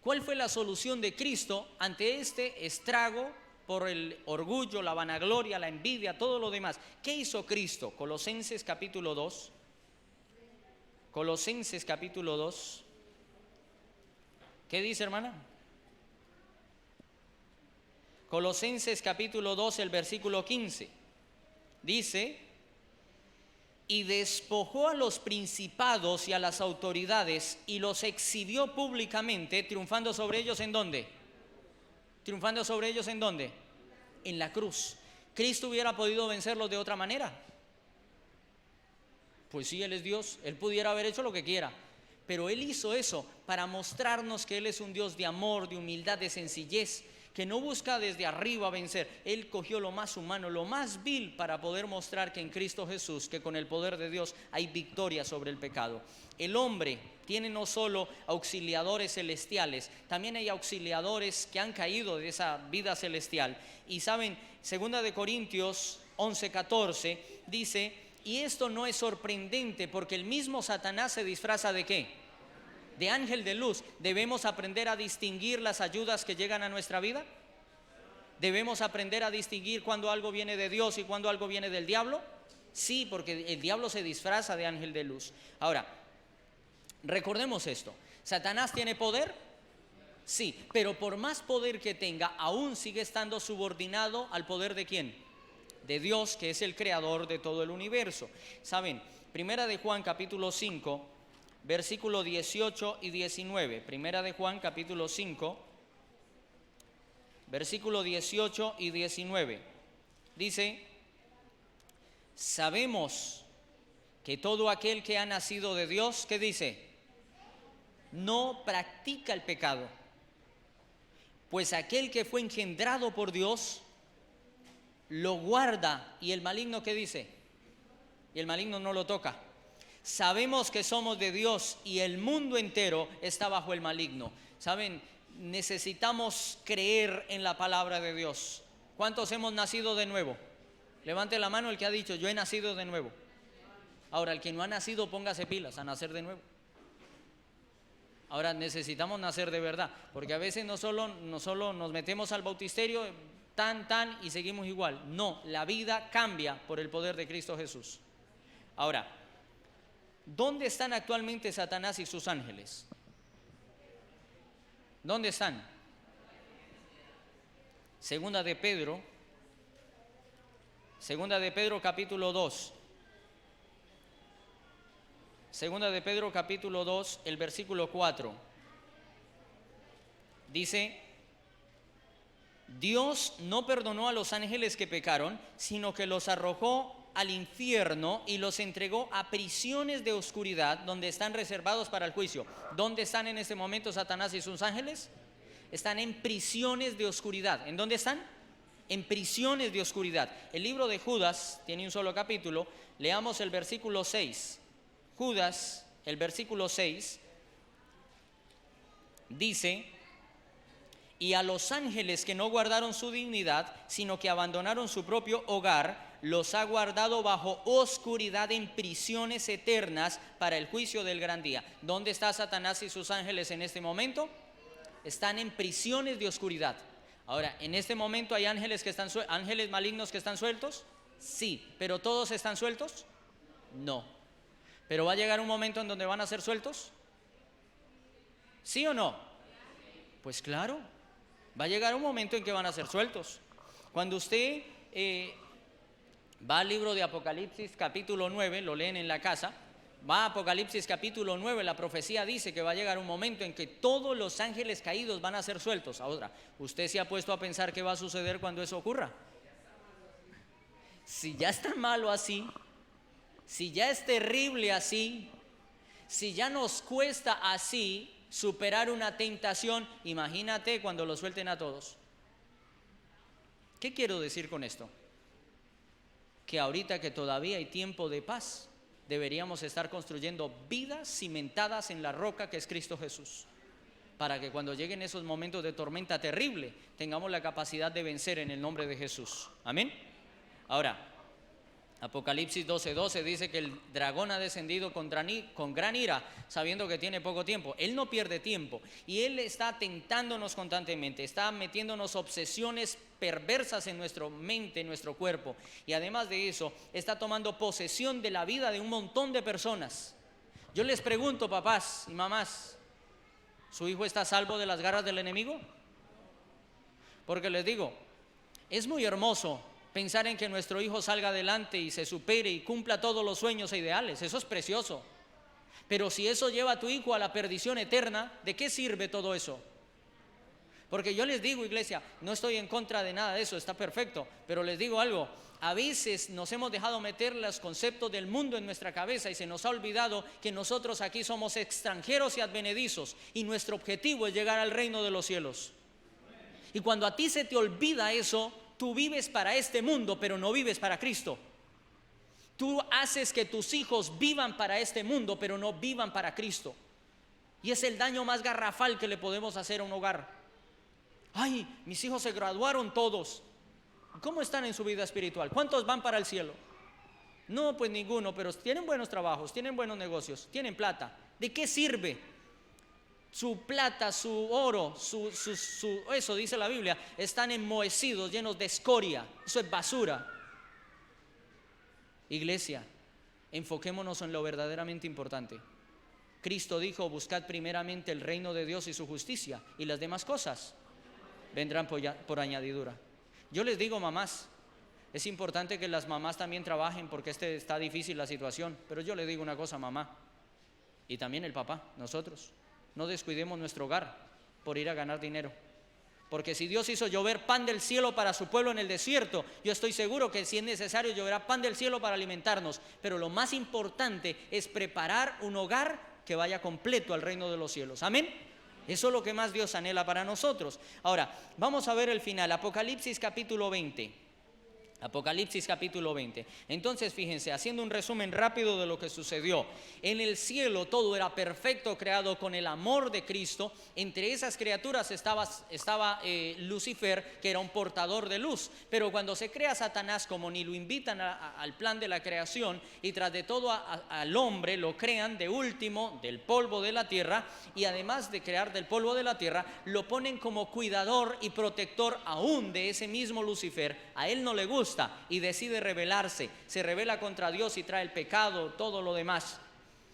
¿Cuál fue la solución de Cristo ante este estrago por el orgullo, la vanagloria, la envidia, todo lo demás? ¿Qué hizo Cristo? Colosenses capítulo 2. Colosenses capítulo 2. ¿Qué dice, hermana? Colosenses capítulo 2, el versículo 15. Dice, y despojó a los principados y a las autoridades y los exhibió públicamente, triunfando sobre ellos ¿en dónde? Triunfando sobre ellos ¿en dónde? En la cruz. ¿Cristo hubiera podido vencerlos de otra manera? Pues sí, Él es Dios, Él pudiera haber hecho lo que quiera, pero Él hizo eso para mostrarnos que Él es un Dios de amor, de humildad, de sencillez, que no busca desde arriba vencer. Él cogió lo más humano, lo más vil, para poder mostrar que en Cristo Jesús, que con el poder de Dios hay victoria sobre el pecado. El hombre tiene no solo auxiliadores celestiales, también hay auxiliadores que han caído de esa vida celestial. Y saben, 2 de Corintios 11:14 dice, y esto no es sorprendente porque el mismo Satanás se disfraza ¿de qué? De ángel de luz. ¿Debemos aprender a distinguir las ayudas que llegan a nuestra vida? ¿Debemos aprender a distinguir cuando algo viene de Dios y cuando algo viene del diablo? Sí, porque el diablo se disfraza de ángel de luz. Ahora, recordemos esto. ¿Satanás tiene poder? Sí, pero por más poder que tenga, aún sigue estando subordinado al poder ¿de quién? De Dios, que es el creador de todo el universo. ¿Saben? Primera de Juan capítulo 5, versículo 18 y 19. Primera de Juan capítulo 5, versículo 18 y 19. Dice, sabemos que todo aquel que ha nacido de Dios, ¿qué dice? No practica el pecado. Pues aquel que fue engendrado por Dios, lo guarda. ¿Y el maligno qué dice? Y el maligno no lo toca. Sabemos que somos de Dios y el mundo entero está bajo el maligno. ¿Saben? Necesitamos creer en la palabra de Dios. ¿Cuántos hemos nacido de nuevo? Levante la mano el que ha dicho, yo he nacido de nuevo. Ahora, el que no ha nacido, póngase pilas a nacer de nuevo. Ahora, necesitamos nacer de verdad, porque a veces no solo nos metemos al bautisterio, y seguimos igual. No, la vida cambia por el poder de Cristo Jesús. Ahora, ¿dónde están actualmente Satanás y sus ángeles? ¿Dónde están? Segunda de Pedro capítulo 2. Segunda de Pedro capítulo 2, el versículo 4. Dice: Dios no perdonó a los ángeles que pecaron, sino que los arrojó al infierno y los entregó a prisiones de oscuridad, donde están reservados para el juicio. ¿Dónde están en este momento Satanás y sus ángeles? Están en prisiones de oscuridad. ¿En dónde están? En prisiones de oscuridad. El libro de Judas tiene un solo capítulo. Leamos el versículo 6. Judas, el versículo 6, dice: y a los ángeles que no guardaron su dignidad, sino que abandonaron su propio hogar, los ha guardado bajo oscuridad en prisiones eternas para el juicio del gran día. ¿Dónde está Satanás y sus ángeles en este momento? Están en prisiones de oscuridad. Ahora, ¿en este momento hay ángeles malignos que están sueltos? Sí, ¿pero todos están sueltos? No. ¿Pero va a llegar un momento en donde van a ser sueltos? ¿Sí o no? Pues claro, va a llegar un momento en que van a ser sueltos. Cuando usted va al libro de Apocalipsis capítulo 9, lo leen en la casa, va a Apocalipsis capítulo 9, la profecía dice que va a llegar un momento en que todos los ángeles caídos van a ser sueltos. Ahora, ¿usted se ha puesto a pensar qué va a suceder cuando eso ocurra? Si ya está malo así, si ya es terrible así, si ya nos cuesta así superar una tentación, imagínate cuando lo suelten a todos. ¿Qué quiero decir con esto? Que ahorita que todavía hay tiempo de paz, deberíamos estar construyendo vidas cimentadas en la roca que es Cristo Jesús, para que cuando lleguen esos momentos de tormenta terrible, tengamos la capacidad de vencer en el nombre de Jesús. Amén. Ahora, Apocalipsis 12:12 dice que el dragón ha descendido con gran ira, sabiendo que tiene poco tiempo. Él no pierde tiempo y él está tentándonos constantemente, está metiéndonos obsesiones perversas en nuestra mente, en nuestro cuerpo, y además de eso está tomando posesión de la vida de un montón de personas. Yo les pregunto, papás y mamás, ¿su hijo está a salvo de las garras del enemigo? Porque les digo, es muy hermoso pensar en que nuestro hijo salga adelante y se supere y cumpla todos los sueños e ideales. Eso es precioso. Pero si eso lleva a tu hijo a la perdición eterna, ¿de qué sirve todo eso? Porque yo les digo, iglesia, no estoy en contra de nada de eso, está perfecto, pero les digo algo: a veces nos hemos dejado meter los conceptos del mundo en nuestra cabeza y se nos ha olvidado que nosotros aquí somos extranjeros y advenedizos y nuestro objetivo es llegar al reino de los cielos. Y cuando a ti se te olvida eso, tú vives para este mundo, pero no vives para Cristo. Tú haces que tus hijos vivan para este mundo, pero no vivan para Cristo. Y es el daño más garrafal que le podemos hacer a un hogar. Ay, mis hijos se graduaron todos. ¿Cómo están en su vida espiritual? ¿Cuántos van para el cielo? No, pues ninguno, pero tienen buenos trabajos, tienen buenos negocios, tienen plata. ¿De qué sirve? Su plata, su oro, eso dice la Biblia, están enmohecidos, llenos de escoria. Eso es basura. Iglesia, enfoquémonos en lo verdaderamente importante. Cristo dijo: buscad primeramente el reino de Dios y su justicia, y las demás cosas vendrán por añadidura. Yo les digo, mamás, es importante que las mamás también trabajen, porque está difícil la situación. Pero yo les digo una cosa, mamá, y también el papá, nosotros, no descuidemos nuestro hogar por ir a ganar dinero. Porque si Dios hizo llover pan del cielo para su pueblo en el desierto, yo estoy seguro que si es necesario lloverá pan del cielo para alimentarnos. Pero lo más importante es preparar un hogar que vaya completo al reino de los cielos. Amén. Eso es lo que más Dios anhela para nosotros. Ahora, vamos a ver el final. Apocalipsis capítulo 20. Apocalipsis capítulo 20. Entonces fíjense, haciendo un resumen rápido de lo que sucedió. En el cielo todo era perfecto, creado con el amor de Cristo. Entre esas criaturas estaba Lucifer, que era un portador de luz. Pero cuando se crea Satanás, como ni lo invitan al plan de la creación, y tras de todo al hombre lo crean de último del polvo de la tierra, y además de crear del polvo de la tierra, lo ponen como cuidador y protector aún de ese mismo Lucifer. A él no le gusta y decide rebelarse, se rebela contra Dios y trae el pecado, todo lo demás.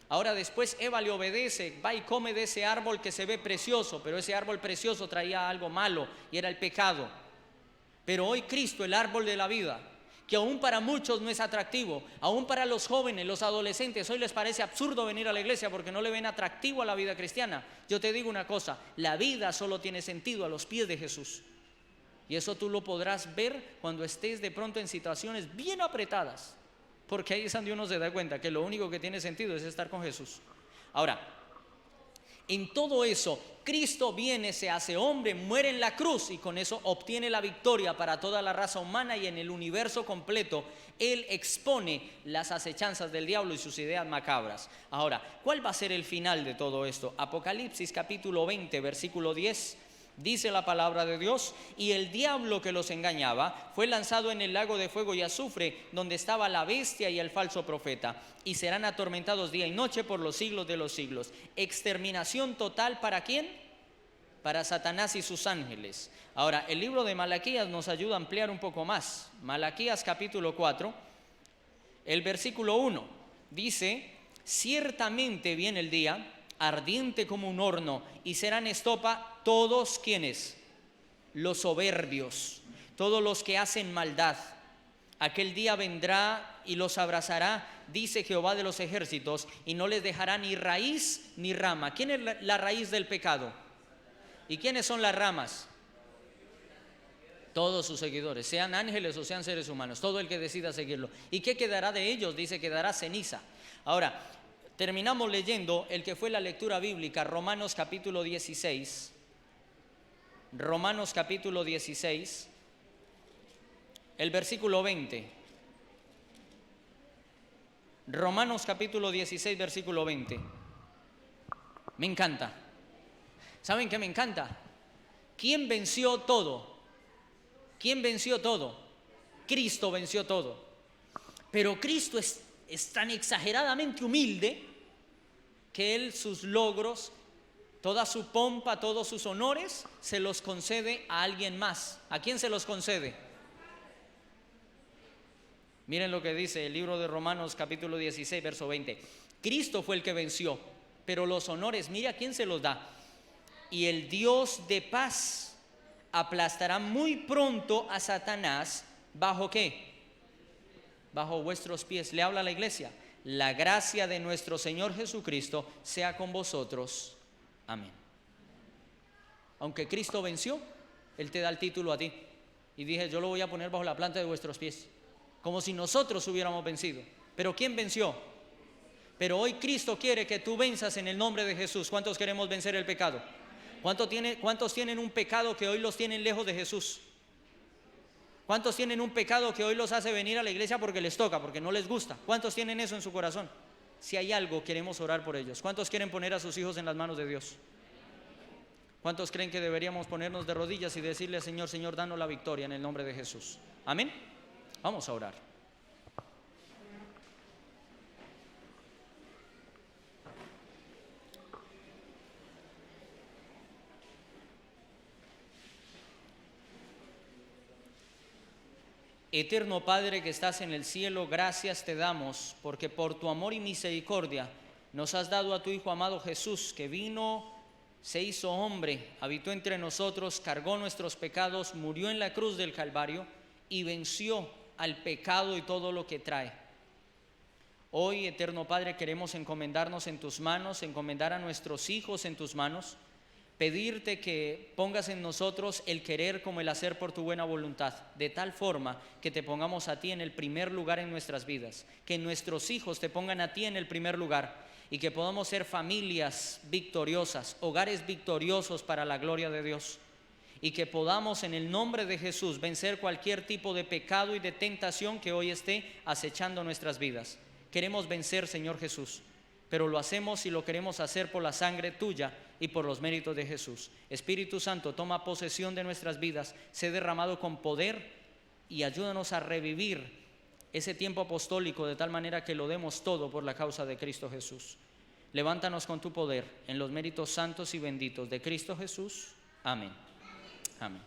Ahora después Eva le obedece, va y come de ese árbol que se ve precioso, pero ese árbol precioso traía algo malo y era el pecado. Pero hoy Cristo, el árbol de la vida, que aún para muchos no es atractivo, aún para los jóvenes, los adolescentes, hoy les parece absurdo venir a la iglesia porque no le ven atractivo a la vida cristiana. Yo te digo una cosa, la vida solo tiene sentido a los pies de Jesús. Y eso tú lo podrás ver cuando estés de pronto en situaciones bien apretadas, porque ahí es donde uno se da cuenta que lo único que tiene sentido es estar con Jesús. Ahora, en todo eso, Cristo viene, se hace hombre, muere en la cruz y con eso obtiene la victoria para toda la raza humana y en el universo completo. Él expone las acechanzas del diablo y sus ideas macabras. Ahora, ¿cuál va a ser el final de todo esto? Apocalipsis capítulo 20, versículo 10. Dice la palabra de Dios: y el diablo que los engañaba fue lanzado en el lago de fuego y azufre, donde estaba la bestia y el falso profeta, y serán atormentados día y noche por los siglos de los siglos. Exterminación total, ¿para quién? Para Satanás y sus ángeles. Ahora, el libro de Malaquías nos ayuda a ampliar un poco más. Malaquías capítulo 4, el versículo 1, dice: ciertamente viene el día, ardiente como un horno, y serán estopa todos quienes, los soberbios, todos los que hacen maldad. Aquel día vendrá y los abrazará, dice Jehová de los ejércitos, y no les dejará ni raíz ni rama. ¿Quién es la raíz del pecado? ¿Y quiénes son las ramas? Todos sus seguidores, sean ángeles o sean seres humanos, todo el que decida seguirlo. ¿Y qué quedará de ellos? Dice, quedará ceniza. Ahora, terminamos leyendo el que fue la lectura bíblica, Romanos capítulo 16. Romanos capítulo 16, el versículo 20. Romanos capítulo 16, versículo 20. Me encanta. ¿Saben qué me encanta? ¿Quién venció todo? ¿Quién venció todo? Cristo venció todo. Pero Cristo es tan exageradamente humilde que Él sus logros, toda su pompa, todos sus honores, se los concede a alguien más. ¿A quién se los concede? Miren lo que dice el libro de Romanos capítulo 16, verso 20. Cristo fue el que venció, pero los honores, mire a quién se los da. Y el Dios de paz aplastará muy pronto a Satanás, ¿bajo qué? Bajo vuestros pies. Le habla a la iglesia: la gracia de nuestro Señor Jesucristo sea con vosotros. Amén. Aunque Cristo venció, Él te da el título a ti. Y dije, yo lo voy a poner bajo la planta de vuestros pies, como si nosotros hubiéramos vencido. Pero ¿quién venció? Pero hoy Cristo quiere que tú venzas en el nombre de Jesús. ¿Cuántos queremos vencer el pecado? ¿Cuántos tienen un pecado que hoy los tienen lejos de Jesús? ¿Cuántos tienen un pecado que hoy los hace venir a la iglesia porque les toca, porque no les gusta? ¿Cuántos tienen eso en su corazón? Si hay algo, queremos orar por ellos. ¿Cuántos quieren poner a sus hijos en las manos de Dios? ¿Cuántos creen que deberíamos ponernos de rodillas y decirle al Señor: Señor, danos la victoria en el nombre de Jesús? Amén. Vamos a orar. Eterno Padre que estás en el cielo, gracias te damos porque por tu amor y misericordia nos has dado a tu Hijo amado Jesús, que vino, se hizo hombre, habitó entre nosotros, cargó nuestros pecados, murió en la cruz del Calvario y venció al pecado y todo lo que trae. Hoy, Eterno Padre, queremos encomendarnos en tus manos, encomendar a nuestros hijos en tus manos, pedirte que pongas en nosotros el querer como el hacer por tu buena voluntad, de tal forma que te pongamos a ti en el primer lugar en nuestras vidas, que nuestros hijos te pongan a ti en el primer lugar y que podamos ser familias victoriosas, hogares victoriosos para la gloria de Dios. y que podamos en el nombre de Jesús vencer cualquier tipo de pecado y de tentación que hoy esté acechando nuestras vidas. Queremos vencer, Señor Jesús, pero lo hacemos y lo queremos hacer por la sangre tuya y por los méritos de Jesús. Espíritu Santo, toma posesión de nuestras vidas, sé derramado con poder y ayúdanos a revivir ese tiempo apostólico de tal manera que lo demos todo por la causa de Cristo Jesús. Levántanos con tu poder en los méritos santos y benditos de Cristo Jesús. Amén. Amén.